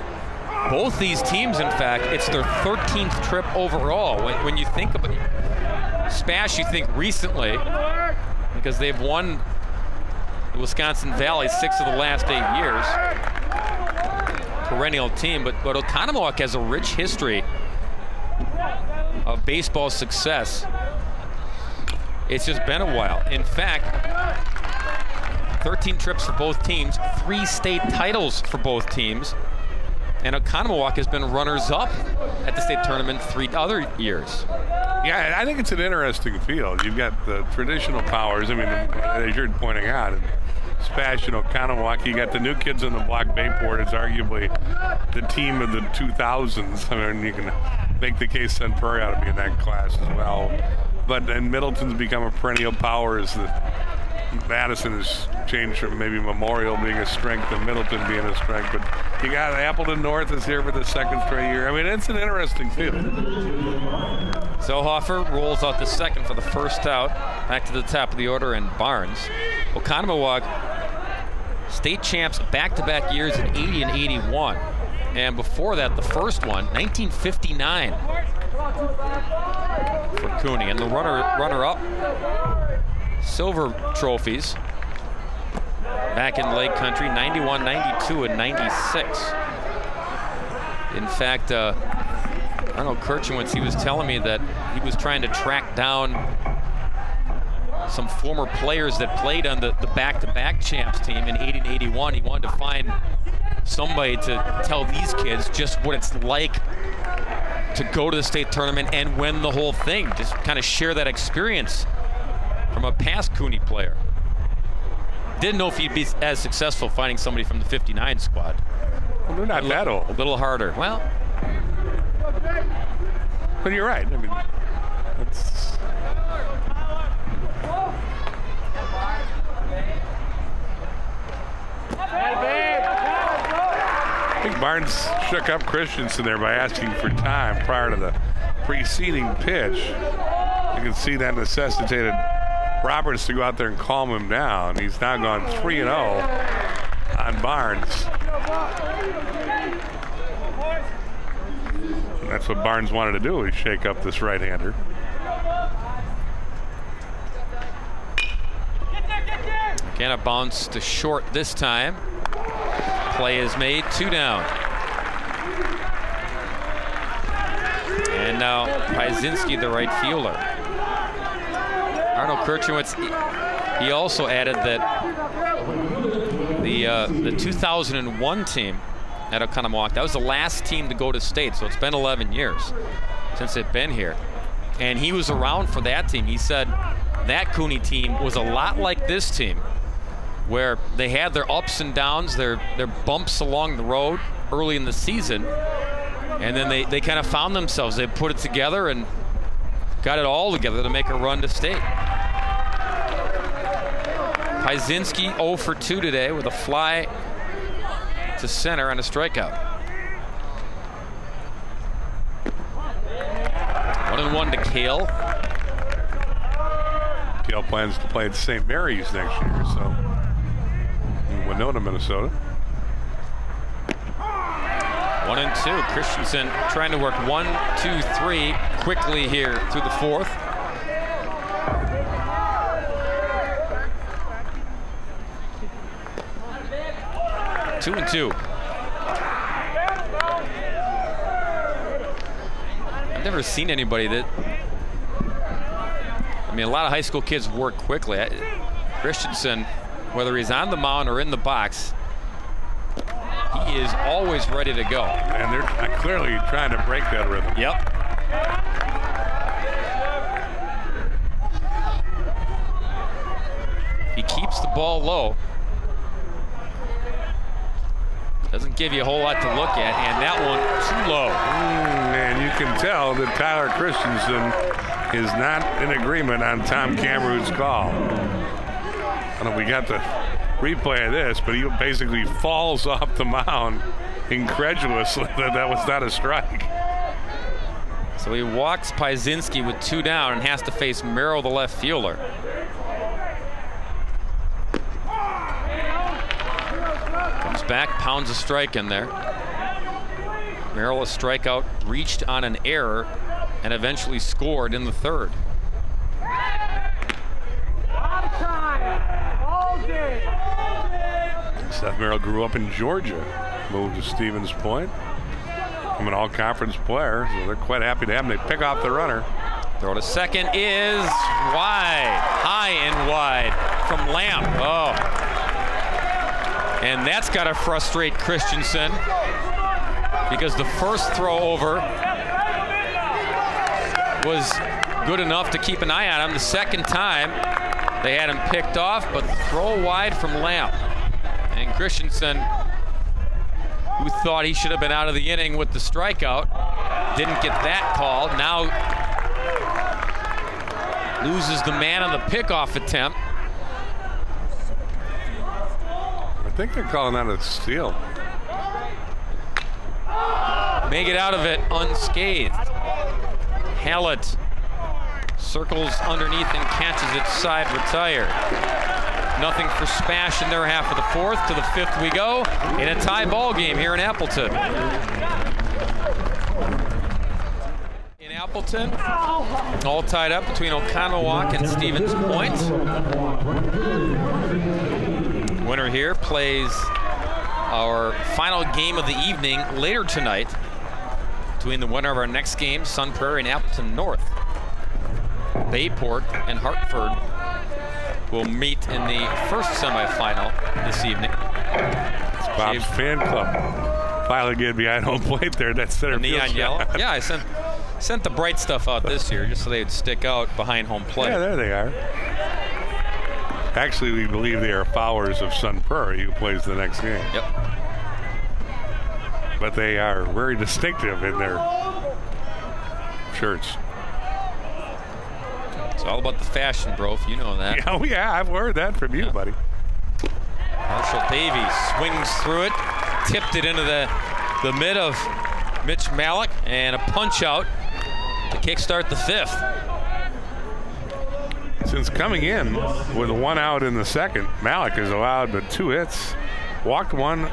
Both these teams, in fact, it's their 13th trip overall. When you think about Spash, you think recently, because they've won the Wisconsin Valley 6 of the last 8 years. Perennial team, but Oconomowoc has a rich history of baseball success. It's just been a while. In fact, 13 trips for both teams, 3 state titles for both teams, and Oconomowoc has been runners-up at the state tournament 3 other years. Yeah, I think it's an interesting field. You've got the traditional powers. I mean, as you're pointing out, Spash and Oconomowoc. You got the new kids on the block. Bayport is arguably the team of the 2000s. I mean, you can make the case Sun Prairie ought to be in that class as well. But then Middleton's become a perennial power as the Madison has changed from maybe Memorial being a strength to Middleton being a strength. But you got Appleton North is here for the 2nd straight year. I mean, it's an interesting field. Zohofer rolls out the second for the first out. Back to the top of the order, and Barnes. Oconomowoc, state champs back-to-back years in 80 and 81. And before that, the first one, 1959 for Cooney. And the runner-up, silver trophies back in Lake Country, 91, 92, and 96. In fact, Arnold Kirchenwitz, he was telling me that he was trying to track down some former players that played on the back-to-back champs team in 80 and 81. He wanted to find somebody to tell these kids just what it's like to go to the state tournament and win the whole thing. Just kind of share that experience from a past Cooney player. Didn't know if he'd be as successful finding somebody from the 59 squad. Well, they're not that old. A little harder. Well, but you're right. I mean, that's... I think Barnes shook up Christensen there by asking for time prior to the preceding pitch. You can see that necessitated Roberts to go out there and calm him down. He's now gone 3-0 on Barnes. And that's what Barnes wanted to do, is shake up this right-hander. Again, a bounce to short this time. Play is made, 2 down. And now Piezinski, the right fielder. Arnold Kirchenwitz, he also added that the 2001 team at Oconomowoc, that was the last team to go to state, so it's been 11 years since they've been here. And he was around for that team. He said that Cooney team was a lot like this team, where they had their ups and downs, their bumps along the road early in the season, and then they kind of found themselves. They put it together and got it all together to make a run to state. Piezinski 0 for 2 today with a fly to center and a strikeout. 1-1 to Kale. Kale plans to play at St. Mary's next year, so in Winona, Minnesota. 1-2. Christensen trying to work 1, 2, 3 quickly here through the fourth. Two and two. I've never seen anybody that, I mean, a lot of high school kids work quickly. Christensen, whether he's on the mound or in the box, he is always ready to go. And they're clearly trying to break that rhythm. Yep. He keeps the ball low. Doesn't give you a whole lot to look at, and that one too low. And you can tell that Tyler Christensen is not in agreement on Tom Cameron's call. I don't know if we got the replay of this, but he basically falls off the mound incredulously that was not a strike. So he walks Piezinski with 2 down and has to face Merrill, the left fielder. Comes back, pounds a strike in there. Merrill, a strikeout, reached on an error and eventually scored in the third. Seth Merrill grew up in Georgia, moved to Stevens Point. I'm an all-conference player, so they're quite happy to have him. They pick off the runner. Throw to second is wide, high and wide from Lamb. Oh. And that's got to frustrate Christensen, because the first throw over was good enough to keep an eye on him. The second time, they had him picked off, but throw wide from Lamb. And Christensen, who thought he should have been out of the inning with the strikeout, didn't get that call. Now loses the man on the pickoff attempt. I think they're calling that a steal. May get out of it unscathed. Hallett Circles underneath and catches it side retired. Nothing for Spash in their half of the fourth. To the fifth we go in a tie ball game here in Appleton. In Appleton, all tied up between Oconomowoc and Stevens Point. Winner here plays our final game of the evening later tonight between the winner of our next game, Sun Prairie and Appleton North. Bayport and Hartford will meet in the first semifinal this evening. It's Bob's fan club. Finally getting behind home plate there. That's center neon field yellow. shot. Yeah, I sent the bright stuff out this year just so they would stick out behind home plate. Yeah, there they are. Actually, we believe they are followers of Sun Prairie, who plays the next game. Yep. But they are very distinctive in their shirts. It's all about the fashion, bro, if you know that. Yeah, oh yeah, I've heard that from you, buddy. Marshall Davies swings through it, tipped it into the mid of Mitch Malik, and a punch out to kickstart the fifth. Since coming in with one out in the second, Malik has allowed but 2 hits, walked one,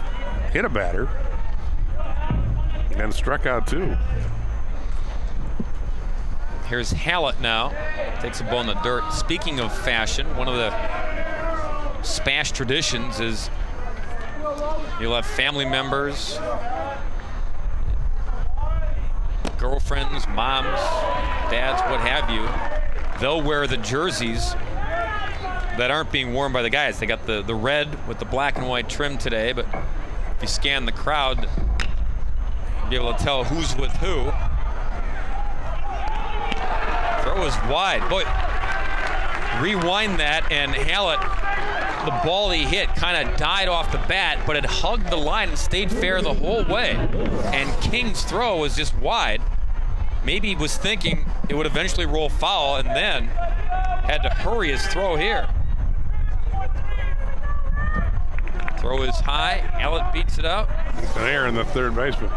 hit a batter, and struck out 2. Here's Hallett now. Takes a ball in the dirt. Speaking of fashion, one of the Spash traditions is you'll have family members, girlfriends, moms, dads, what have you. They'll wear the jerseys that aren't being worn by the guys. They got the red with the black and white trim today, but if you scan the crowd, you'll be able to tell who's with who. Throw is wide. Boy, rewind that, and Hallett, the ball he hit kind of died off the bat, but it hugged the line and stayed fair the whole way. And King's throw was just wide. Maybe he was thinking it would eventually roll foul and then had to hurry his throw here. Throw is high. Hallett beats it out. An error in the third baseman.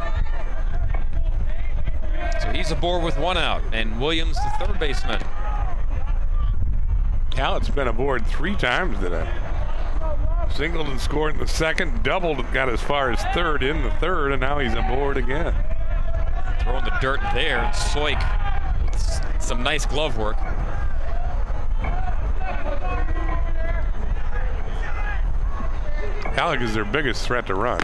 So he's aboard with 1 out, and Williams, the third baseman. Hallett's been aboard 3 times today. Singled and scored in the second, doubled and got as far as third in the third, and now he's aboard again. Throwing the dirt there, and Soik with some nice glove work. Hallett is their biggest threat to run.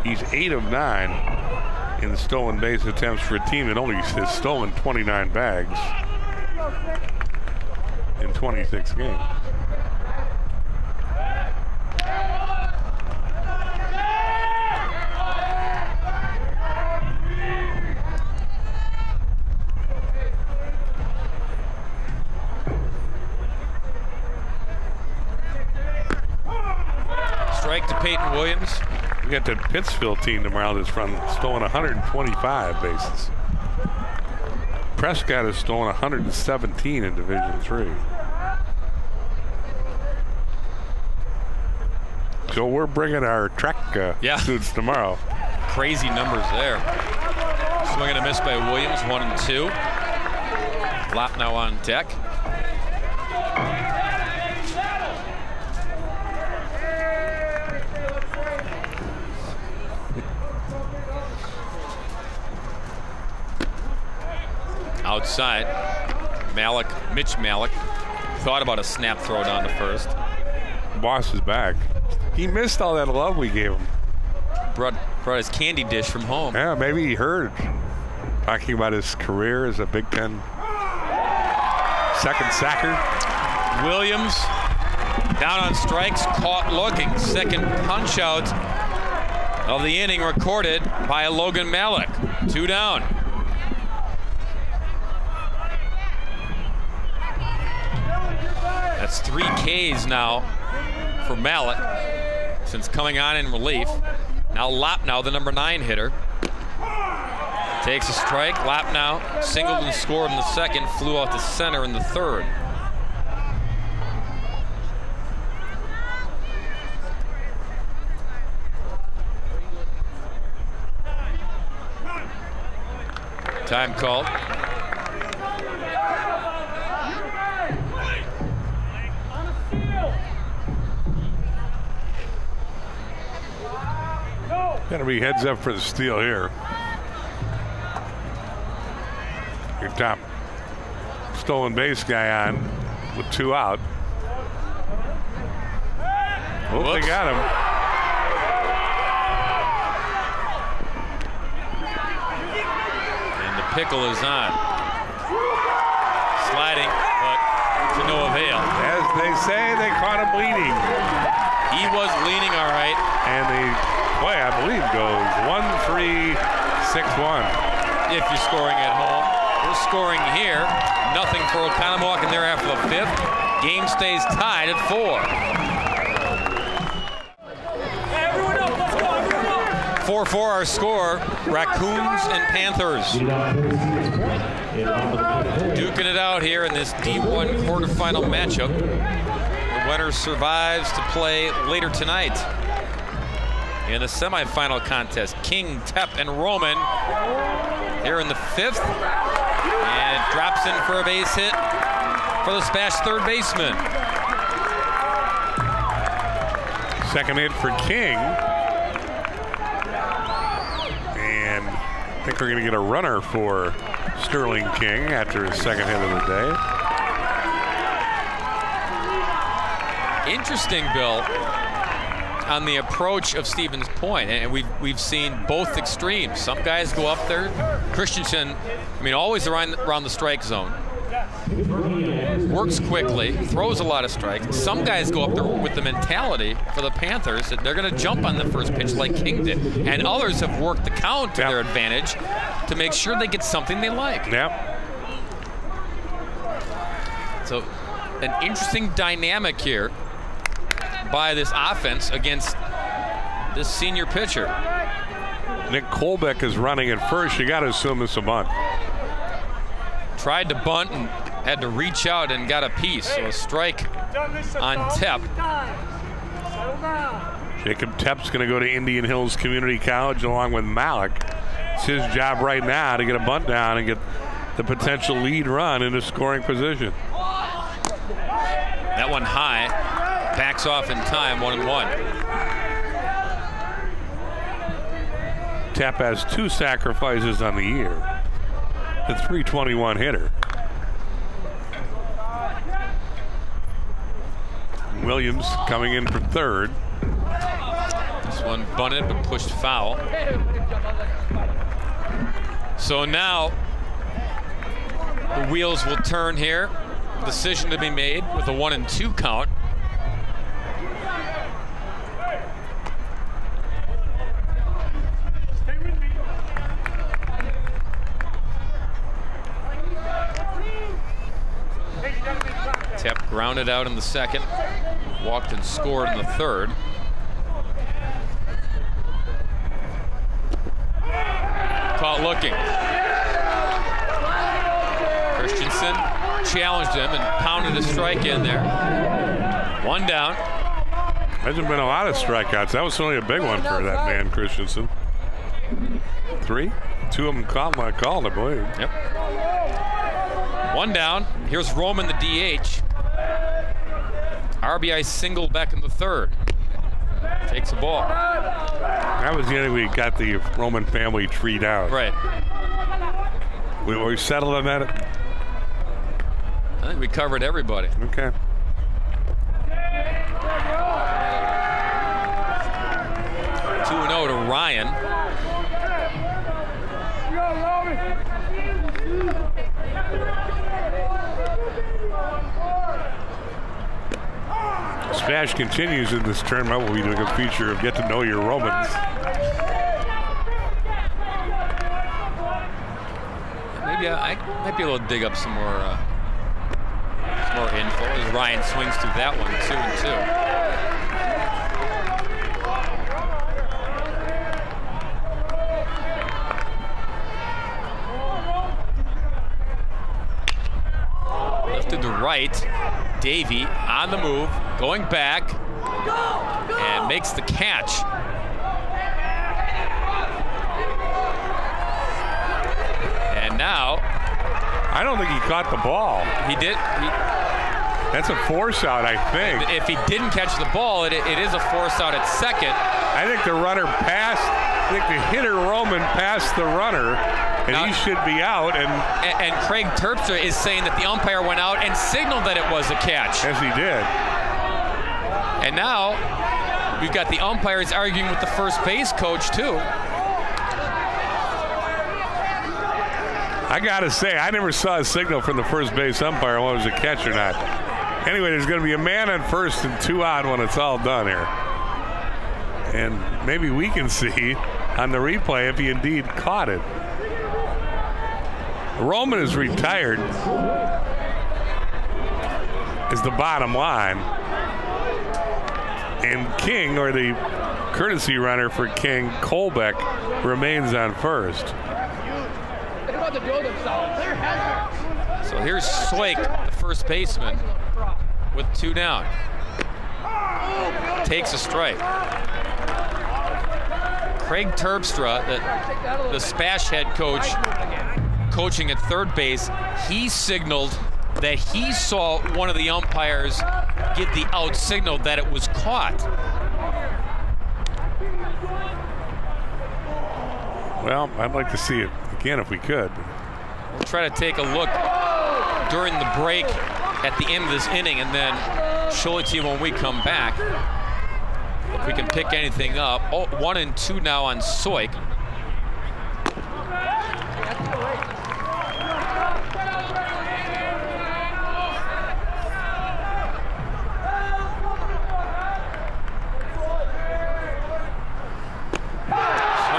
He's 8 of 9 in the stolen base attempts for a team that only has stolen 29 bags in 26 games. Strike to Peyton Williams. We got the Pittsfield team tomorrow that's stolen 125 bases. Prescott has stolen 117 in Division III. So we're bringing our track suits tomorrow. Crazy numbers there. Swing and a miss by Williams, 1 and 2. Lap now on deck. Outside, Mitch Malik thought about a snap throw down to first. Boss is back. He missed all that love we gave him. Brought his candy dish from home. Yeah, maybe he heard. Talking about his career as a Big Ten second sacker. Williams down on strikes, caught looking. Second punch out of the inning recorded by Logan Malik. 2 down. That's 3 Ks now for Malik since coming on in relief. Now Lapnow, the number 9 hitter, takes a strike. Lapnow singled and scored in the second, flew out to center in the third. Time called. Gotta be heads up for the steal here. Your top stolen base guy on with 2 out. Oh, they got him. And the pickle is on. Sliding, but to no avail. As they say, they caught him leaning. He was leaning all right. And the play, I believe, goes 1-3, 6-1. If you're scoring at home. We're scoring here. Nothing for Oconomowoc, and they're after the 5th. Game stays tied at 4. 4-4 our score. Raccoons and Panthers duking it out here in this D1 quarterfinal matchup. The winner survives to play later tonight in the semifinal contest. King, Tepp, and Roman here in the 5th, and drops in for a base hit for the Spash third baseman. Second hit for King. And I think we're going to get a runner for Sterling King after his second hit of the day. Interesting, Bill, on the approach of Stevens Point, and we've seen both extremes. Some guys go up there. Christensen, always around the strike zone. Works quickly, throws a lot of strikes. Some guys go up there with the mentality for the Panthers that they're going to jump on the first pitch like King did. And others have worked the count to their advantage to make sure they get something they like. Yep. So an interesting dynamic here by this offense against this senior pitcher. Nick Kolbeck is running at first. You got to assume it's a bunt. Tried to bunt and had to reach out and got a piece. So a strike on Tepp. Jacob Tepp's going to go to Indian Hills Community College along with Malik. It's his job right now to get a bunt down and get the potential lead run into scoring position. That one high. Backs off in time, 1-1. Tepp has 2 sacrifices on the year. The .321 hitter. Williams coming in for third. This one bunted but pushed foul. So now the wheels will turn here. Decision to be made with a 1-2 count. Tepp grounded out in the second, walked and scored in the third. Caught looking. Christensen challenged him and pounded a strike in there. 1 down. Hasn't been a lot of strikeouts. That was only a big one for that man, Christensen. 3? 2 of them called, I believe. Yep. 1 down. Here's Roman, the DH. RBI single back in the third. Takes the ball. That was the end we got the Roman family tree down. Right. We settled on that? I think we covered everybody. Okay. Two 2-0 to Ryan. Spash continues in this tournament. We'll be doing a feature of Get to Know Your Romans. Maybe I might be able to dig up some more info as Ryan swings through that one, 2-2. Lifted to right. Davey on the move, going back, and makes the catch. And now, I don't think he caught the ball. He did. That's a force out, I think. If he didn't catch the ball, it is a force out at second. I think the runner passed I think the hitter Roman passed the runner, and now, he should be out. And Craig Terpstra is saying that the umpire went out and signaled that it was a catch. Yes, he did. And now we've got the umpires arguing with the first base coach too. I gotta say, I never saw a signal from the first base umpire whether it was a catch or not. Anyway, there's going to be a man on first and 2 out when it's all done here. And maybe we can see on the replay if he indeed caught it. Roman is retired is the bottom line. And King, or the courtesy runner for King, Colbeck, remains on first. So here's Soik, the first baseman, with 2 down. Takes a strike. Craig Terpstra, the Spash head coach, coaching at third base, he signaled that he saw one of the umpires get the out signal that it was caught. Well, I'd like to see it again if we could. We'll try to take a look during the break at the end of this inning and then show it to you when we come back. If we can pick anything up. 1 and 2 now on Soik. Swing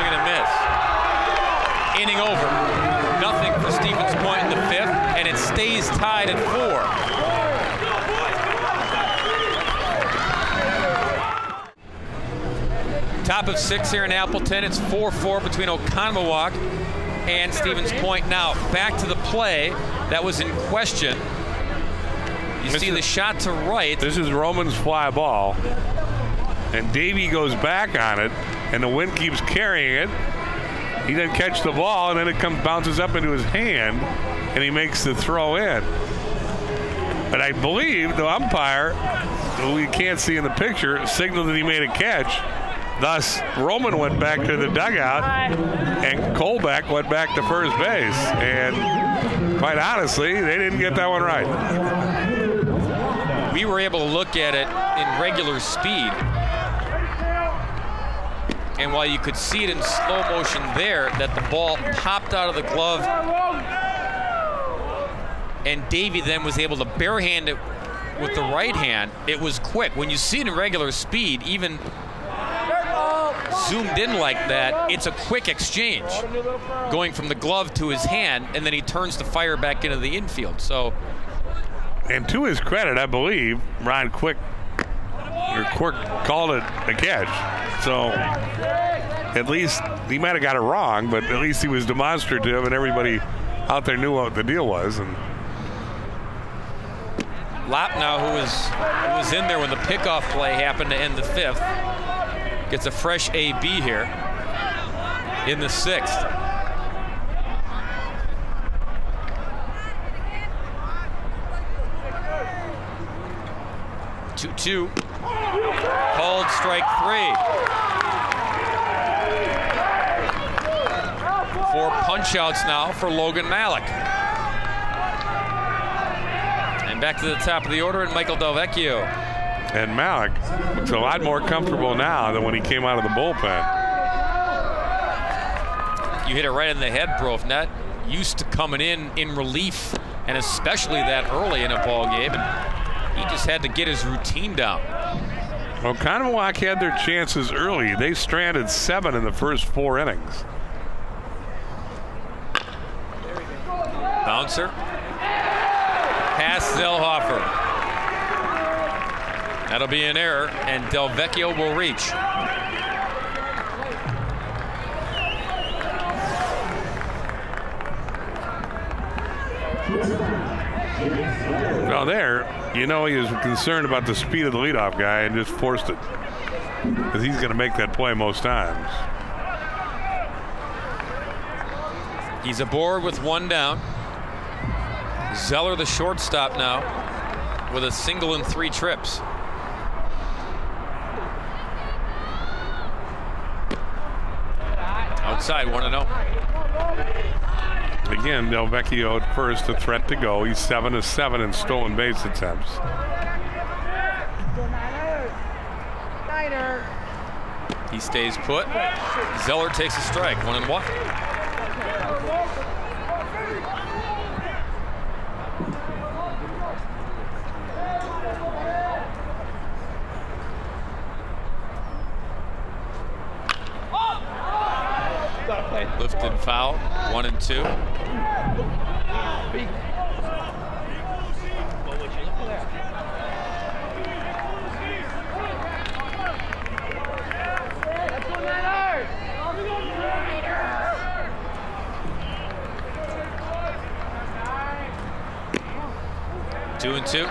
and a miss. Inning over. Nothing for Stevens Point in the 5th, and it stays tied at 4. Top of 6 here in Appleton. It's 4-4 between Oconomowoc and Stevens Point. Now back to the play that was in question. You see the shot to right. This is Roman's fly ball, and Davey goes back on it, and the wind keeps carrying it. He doesn't catch the ball, and then it bounces up into his hand, and he makes the throw in. But I believe the umpire, who we can't see in the picture, signaled that he made a catch. Thus, Roman went back to the dugout, and Colbeck went back to first base. And quite honestly, they didn't get that one right. We were able to look at it in regular speed. And while you could see it in slow motion there, that the ball popped out of the glove, and Davey then was able to barehand it with the right hand, it was quick. When you see it in regular speed, even zoomed in like that, it's a quick exchange going from the glove to his hand, and then he turns to fire back into the infield. So, and to his credit, I believe Ron Quick called it a catch. So at least he might have got it wrong, but at least he was demonstrative, and everybody out there knew what the deal was. And Lapnow, who was in there when the pickoff play happened to end the 5th, gets a fresh AB here in the 6th. Two. Called strike 3. 4 punch-outs now for Logan Malik. And back to the top of the order, and Michael Delvecchio. And Malik looks a lot more comfortable now than when he came out of the bullpen. You hit it right in the head, Brof. Not used to coming in relief, and especially that early in a ball game. And he just had to get his routine down. Well, Oconomowoc had their chances early. They stranded 7 in the first 4 innings. Bouncer. Pass Zellhofer. That'll be an error, and Delvecchio will reach. Well, there, you know, he was concerned about the speed of the leadoff guy and just forced it, because he's going to make that play most times. He's aboard with 1 down. Zeller, the shortstop now, with a single and 3 trips. Outside, 1-0. Again, Delvecchio at first, a threat to go. He's 7 of 7 in stolen base attempts. He stays put. Zeller takes a strike, 1-1. Lifted foul, 1-2. Two and two.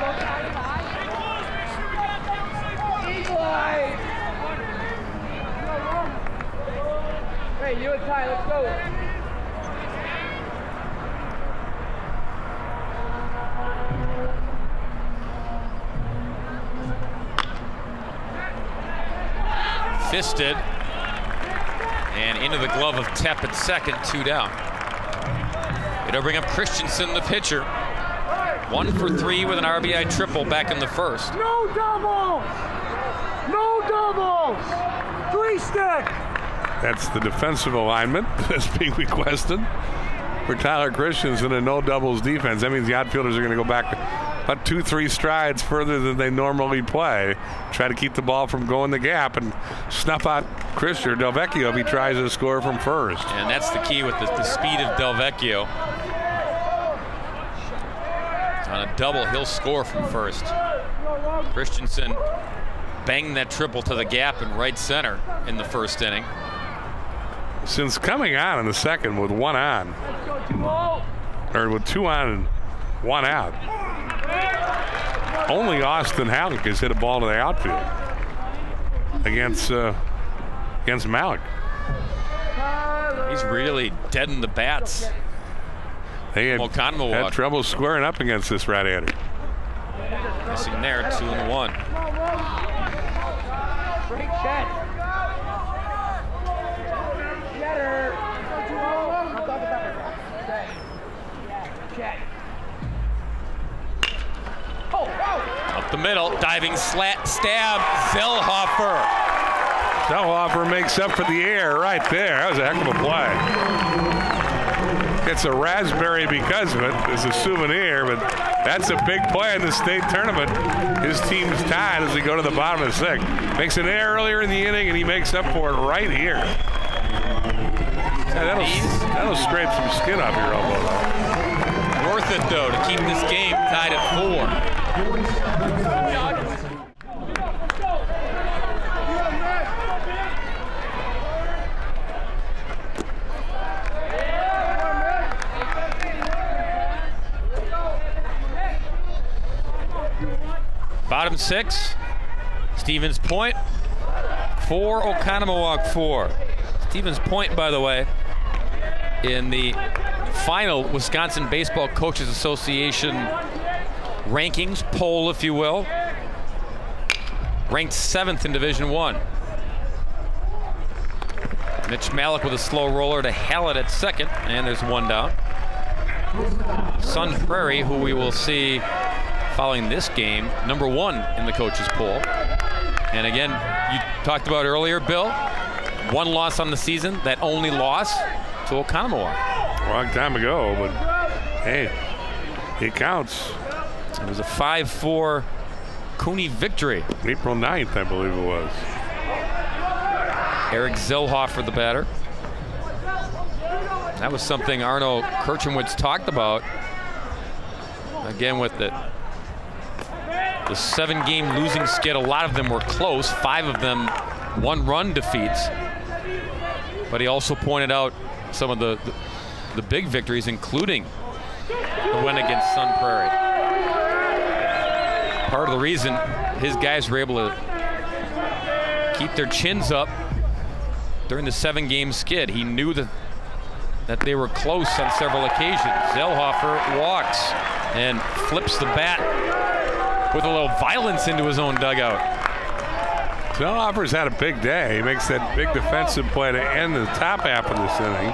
Hey, you and Ty, let's go. Fisted. And into the glove of Tepp at second, 2 down. It'll bring up Christensen, the pitcher. 1 for 3 with an RBI triple back in the first. No doubles! No doubles! 3-stick! That's the defensive alignment that's being requested for Tyler Christensen, a no doubles defense. That means the outfielders are going to go back about 2-3 strides further than they normally play. Try to keep the ball from going the gap and snuff out Christian Delvecchio if he tries to score from first. And that's the key with the speed of Delvecchio. On a double, he'll score from first. Christensen banged that triple to the gap in right center in the first inning. Since coming on in the second with 1 on, or with 2 on and 1 out, only Austin Halleck has hit a ball to the outfield against Malik. He's really deadened the bats. They had trouble squaring up against this right-hander. Missing there, 2-1. Great catch. Up the middle, diving stab, Zellhofer. Zellhofer makes up for the air right there. That was a heck of a play. It's a raspberry because of it as a souvenir, but that's a big play in the state tournament. His team's tied as they go to the bottom of the 6th. Makes an error earlier in the inning, and he makes up for it right here. Yeah, that'll scrape some skin off your elbow, though. Worth it, though, to keep this game tied at 4. Bottom 6, Stevens Point, 4, Oconomowoc 4. Stevens Point, by the way, in the final Wisconsin Baseball Coaches Association rankings, poll if you will, ranked 7th in Division I. Mitch Malik with a slow roller to Hallett at second, and there's 1 down. Sun Prairie, who we will see following this game, number 1 in the coaches poll. And again, you talked about earlier, Bill, 1 loss on the season, that only loss to Oconomowoc. A long time ago, but hey, it counts. It was a 5-4 Cooney victory. April 9th, I believe it was. Eric Zellhofer, the batter. That was something Arno Kirchenwitz talked about. Again, with the 7-game losing skid, a lot of them were close. 5 of them 1-run defeats. But he also pointed out some of the big victories, including the win against Sun Prairie. Part of the reason his guys were able to keep their chins up during the 7-game skid. He knew that they were close on several occasions. Zellhofer walks and flips the bat with a little violence into his own dugout. Zellhofer's had a big day. He makes that big defensive play to end the top half of this inning.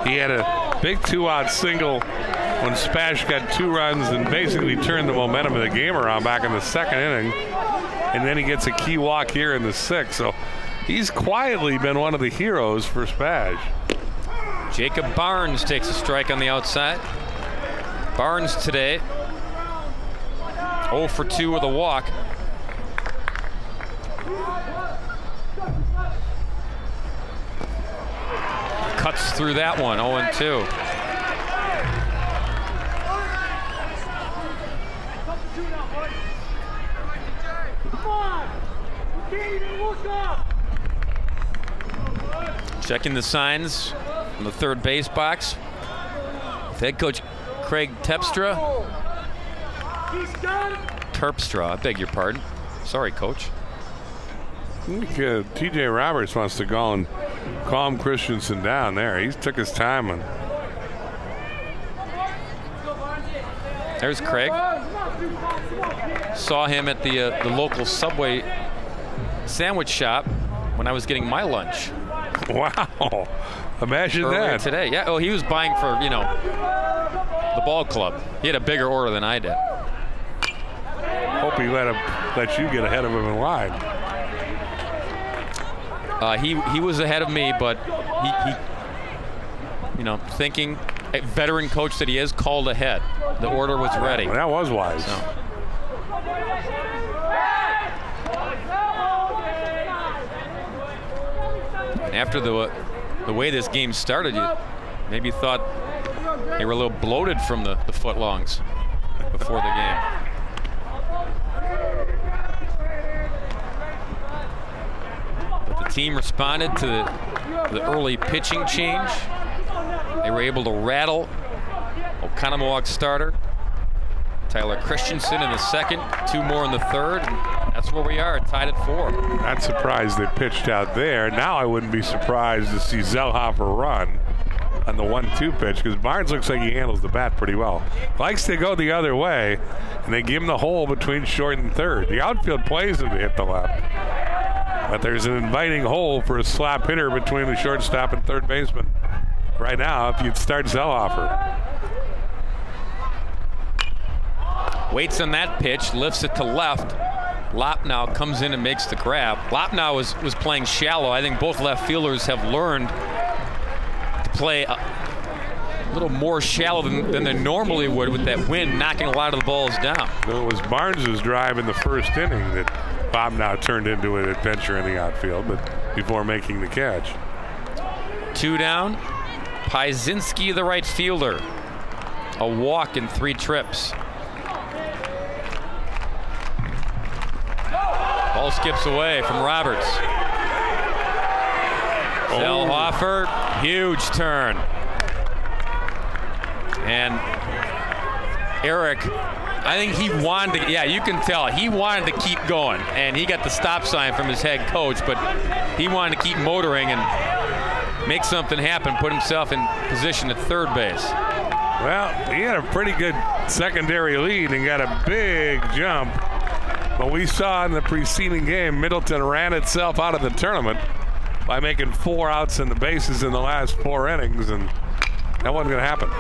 He had a big 2-out single when Spash got 2 runs and basically turned the momentum of the game around back in the second inning. And then he gets a key walk here in the 6th. So he's quietly been one of the heroes for Spash. Jacob Barnes takes a strike on the outside. Barnes today 0 for 2 with a walk. Cuts through that one, 0-2. Checking the signs on the third base box. Head coach Craig Terpstra. I beg your pardon. Sorry, coach. I think T.J. Roberts wants to go and calm Christensen down there. He took his time. And there's Craig. Saw him at the local Subway sandwich shop when I was getting my lunch. Wow. Imagine earlier that. Today. Yeah, oh, he was buying for, the ball club. He had a bigger order than I did. Hope he let you get ahead of him in line. He was ahead of me, but he thinking a veteran coach that he is, called ahead. The order was ready. Well, that was wise. So. And after the way this game started, you maybe thought they were a little bloated from the footlongs before the game. But the team responded to the early pitching change. They were able to rattle Oconomowoc starter Tyler Christensen in the second, 2 more in the third. And that's where we are, tied at 4. Not surprised they pitched out there. Now I wouldn't be surprised to see Zellhofer run on the 1-2 pitch, because Barnes looks like he handles the bat pretty well. Likes to go the other way, and they give him the hole between short and third. The outfield plays him to hit the left, but there's an inviting hole for a slap hitter between the shortstop and third baseman. Right now, if you'd start Zellhofer. Waits on that pitch, lifts it to left. Lopnow comes in and makes the grab. Lopnow was playing shallow. I think both left fielders have learned to play a little more shallow than they normally would, with that wind knocking a lot of the balls down. It was Barnes' drive in the first inning that Lopnow turned into an adventure in the outfield, but before making the catch. 2 down. Piezinski, the right fielder. A walk in 3 trips. Ball skips away from Roberts. Zellhofer, huge turn. And Eric, I think he wanted to, you can tell, he wanted to keep going. And he got the stop sign from his head coach, but he wanted to keep motoring and make something happen, put himself in position at third base. Well, he had a pretty good secondary lead and got a big jump. But we saw in the preceding game, Middleton ran itself out of the tournament by making 4 outs in the bases in the last 4 innings, and that wasn't going to happen.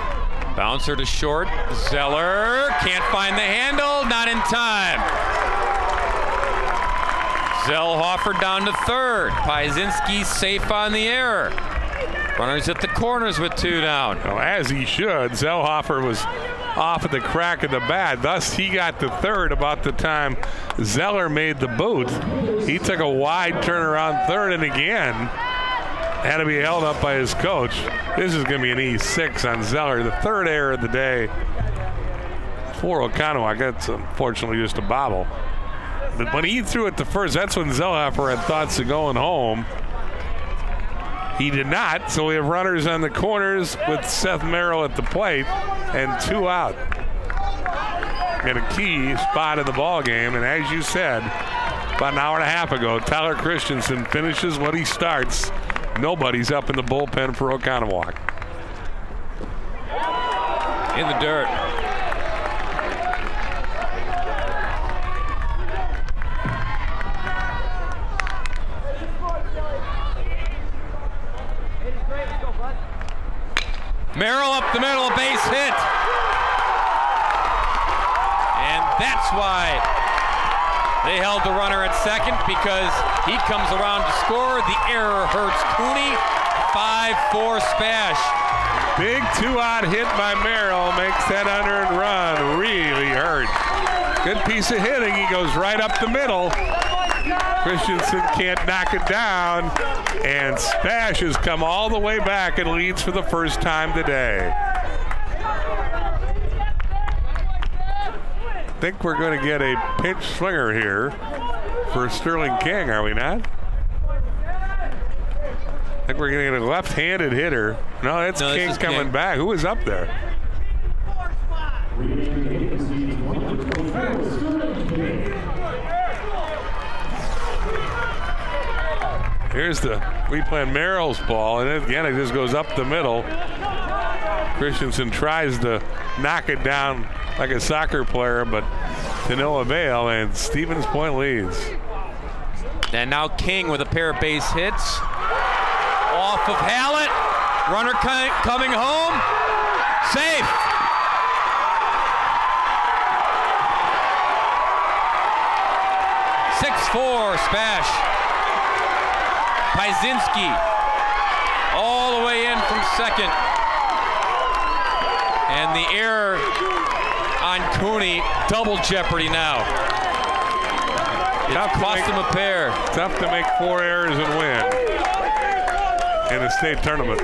Bouncer to short. Zeller can't find the handle, not in time. Zellhofer down to third. Piezinski safe on the error. Runners at the corners with 2 down. Well, as he should. Zellhofer was off at the crack of the bat. Thus, he got to third about the time Zeller made the boot. He took a wide turnaround third, and again had to be held up by his coach. This is going to be an E6 on Zeller. The third error of the day for Oconomowoc. That's unfortunately just a bobble. But when he threw it to first, that's when Zellhofer had thoughts of going home. He did not, so we have runners on the corners with Seth Merrill at the plate and 2 out. And a key spot in the ball game, and as you said, about an hour and a half ago, Tyler Christensen finishes what he starts. Nobody's up in the bullpen for Oconomowoc. In the dirt. Merrill up the middle, base hit. And that's why they held the runner at second, because he comes around to score. The error hurts Cooney. 5-4 Spash. Big 2-out hit by Merrill makes that unearned run really hurt. Good piece of hitting. He goes right up the middle. Christensen can't knock it down, and Spash has come all the way back and leads for the first time today. I think we're going to get a pinch swinger here for Sterling King, are we not? I think we're going to get a left-handed hitter. No, that's King coming back. Who is up there? Here's we playing Merrill's ball, and again it just goes up the middle. Christensen tries to knock it down like a soccer player, but to no avail, and Stevens Point leads. And now King with a pair of base hits. Off of Hallett. Runner coming home. Safe. (6-4) Spash. Pyzinski all the way in from second. And the error on Cooney, double jeopardy now. It cost him a pair. Tough to make 4 errors and win in the state tournament.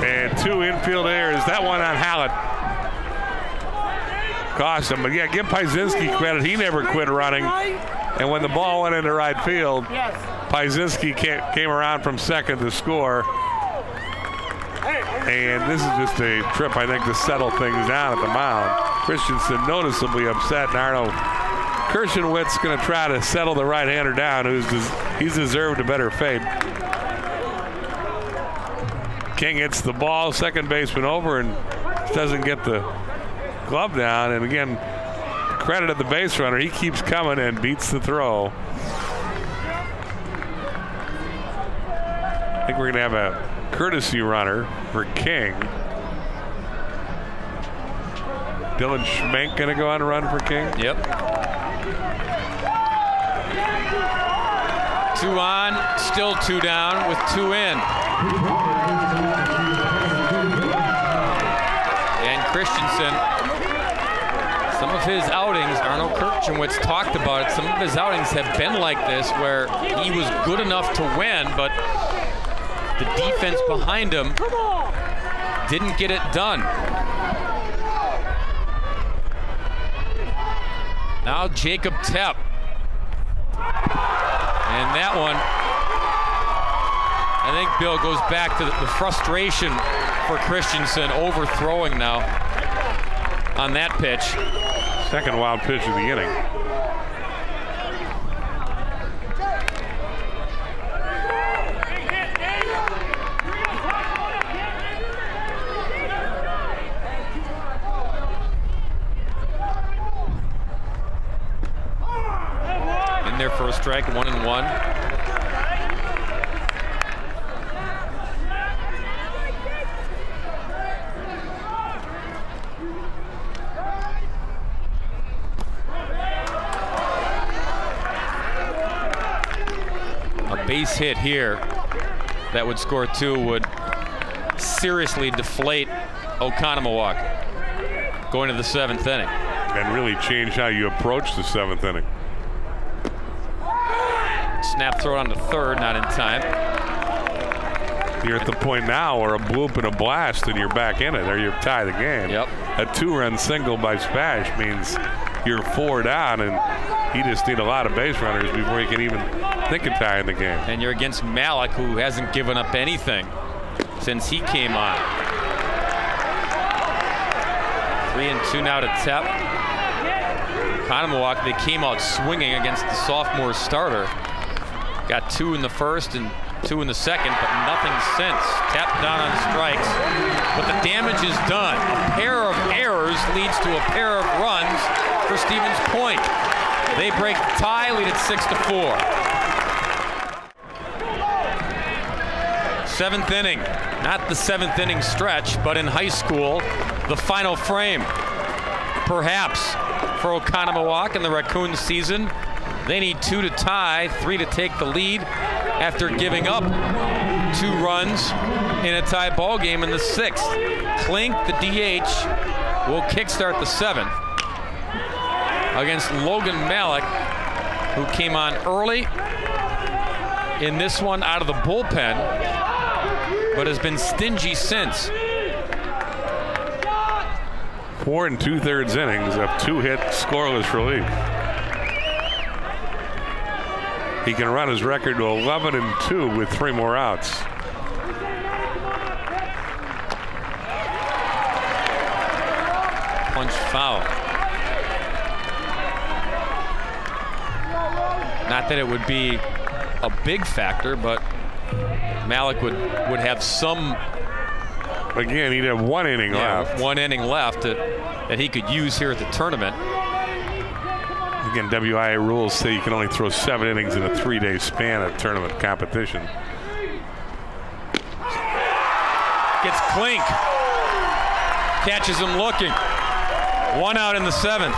And 2 infield errors. That one on Hallett cost him. But yeah, give Pyzinski credit. He never quit running. And when the ball went into right field, Pyzinski came around from second to score. And this is just a trip, I think, to settle things down at the mound. Christensen noticeably upset, and Arno Kirshenwitz's going to try to settle the right-hander down, he's deserved a better fate. King hits the ball, second baseman over, and doesn't get the glove down. And again, credit at the base runner. He keeps coming and beats the throw. I think we're going to have a courtesy runner for King. Dylan Schmenk going to go on a run for King? Yep. 2 on, still 2 down with 2 in. And Christensen, some of his outings, Arno Kirshenwitz talked about it, some of his outings have been like this where he was good enough to win, but the defense behind him didn't get it done. Now Jacob Tepp. And that one, I think, Bill, goes back to the frustration for Christensen overthrowing now on that pitch. Second wild pitch of the inning. In there for a strike, 1-1. A base hit here that would score 2 would seriously deflate Oconomowoc going to the 7th inning. And really change how you approach the 7th inning. Snap throw on the third, not in time. You're at the point now where a bloop and a blast and you're back in it, or you tie the game. Yep. A 2-run single by Spash means you're 4 down, and he just need a lot of base runners before he can even think of tying the game. And you're against Malik, who hasn't given up anything since he came on. 3-2 now to Tepp. Oconomowoc, they came out swinging against the sophomore starter. Got 2 in the first and 2 in the second, but nothing since. Tapped down on strikes, but the damage is done. A pair of errors leads to a pair of runs for Stevens Point. They break the tie, lead at 6-4. 7th inning, Not the 7th inning stretch, but in high school, the final frame. Perhaps for Oconomowoc in the Raccoon season. They need 2 to tie, 3 to take the lead after giving up 2 runs in a tie ball game in the 6th. Klink, the DH, will kickstart the 7th against Logan Malik, who came on early in this one out of the bullpen, but has been stingy since. 4 2/3 innings of 2 hit scoreless relief. He can run his record to 11-2 with 3 more outs. Punch foul. Not that it would be a big factor, but Malik would have some. Again, he'd have 1 inning left. 1 inning left that he could use here at the tournament. Again, WIAA rules say you can only throw 7 innings in a 3-day span of tournament competition. Gets Klink. Catches him looking. 1 out in the 7th.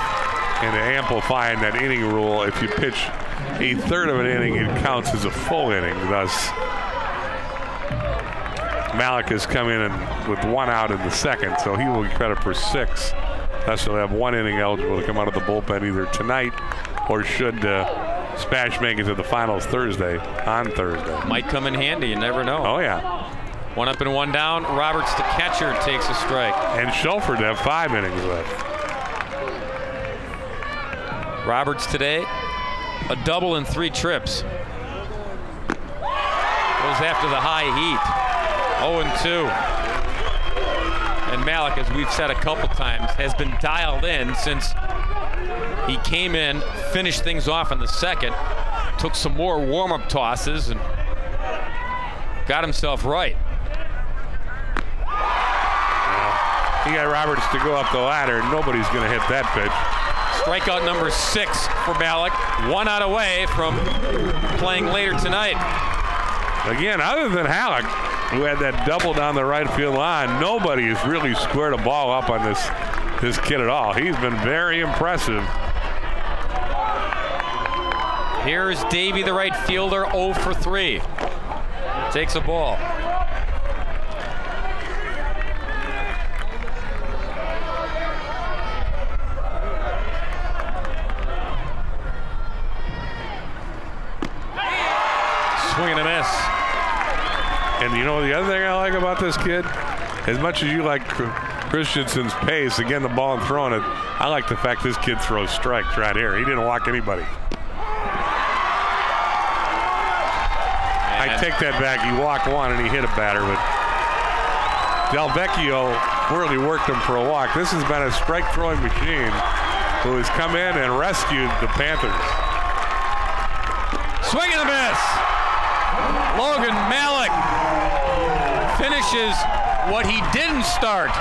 And to amplify in that inning rule, if you pitch a third of an inning, it counts as a full inning. Thus, Malik has come in with 1 out in the 2nd, so he will get credit for 6. Thus, he'll have 1 inning eligible to come out of the bullpen either tonight or should Spash make it to the finals on Thursday. Might come in handy, you never know. Oh, yeah. 1 up and 1 down. Roberts, the catcher, takes a strike. And Schulfer to have 5 innings left. Roberts today, a double in 3 trips. Goes after the high heat. 0-2. And Malik, as we've said a couple times, has been dialed in since he came in, finished things off in the 2nd, took some more warm-up tosses, and got himself right. He got Roberts to go up the ladder. Nobody's going to hit that pitch. Strikeout number 6 for Malik. 1 out away from playing later tonight. Again, other than Halleck, who had that double down the right field line, nobody has really squared a ball up on this kid at all. He's been very impressive. Here's Davey, the right fielder, 0 for 3. Takes a ball. Swing and a miss. And you know the other thing I like about this kid? As much as you like Christensen's pace, again, the ball and throwing it, I like the fact this kid throws strikes right here. He didn't walk anybody. I take that back. He walked 1 and he hit a batter, but Del Vecchio really worked him for a walk. This has been a strike-throwing machine who has come in and rescued the Panthers. Swing and a miss. Logan Malik finishes what he didn't start.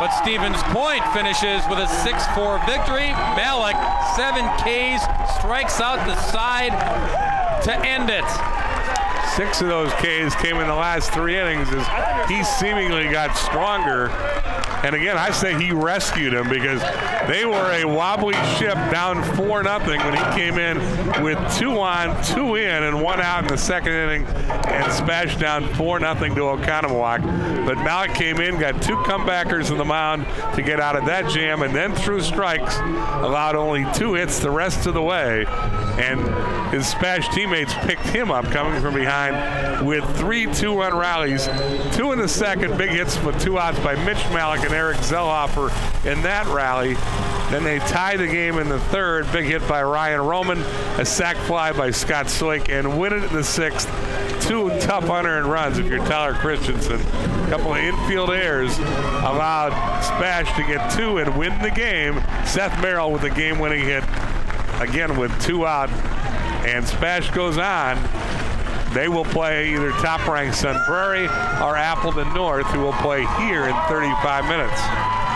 But Stevens Point finishes with a 6-4 victory. Malik, 7 Ks, strikes out the side to end it. 6 of those Ks came in the last 3 innings as he seemingly got stronger. And again, I say he rescued him because they were a wobbly ship down 4-0 when he came in with 2 on, 2 in, and 1 out in the 2nd inning and smashed down 4-0 to Oconomowoc. But Malik came in, got 2 comebackers on the mound to get out of that jam, and then threw strikes, allowed only 2 hits the rest of the way. And his Spash teammates picked him up coming from behind with 3 2-run rallies, 2 in the 2nd, big hits with 2 outs by Mitch Malik and Eric Zellhofer in that rally. Then they tied the game in the 3rd, big hit by Ryan Roman, a sac fly by Scott Soik, and win it in the 6th. 2 tough unearned runs if you're Tyler Christensen. A couple of infield errors allowed Spash to get 2 and win the game. Seth Merrill with the game-winning hit, again with 2 out, and Spash goes on. They will play either top-ranked Sun Prairie or Appleton North, who will play here in 35 minutes.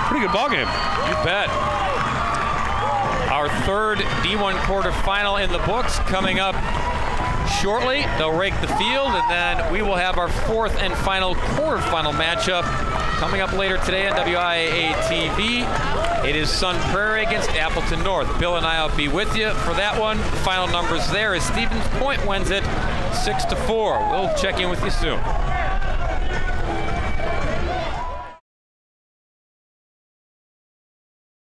Pretty good ball game. You bet. Our 3rd D1 quarterfinal in the books coming up shortly. They'll rake the field, and then we will have our fourth and final quarterfinal matchup coming up later today on WIAA TV. It is Sun Prairie against Appleton North. Bill and I will be with you for that one. The final numbers there is Stevens Point wins it 6-4. We'll check in with you soon.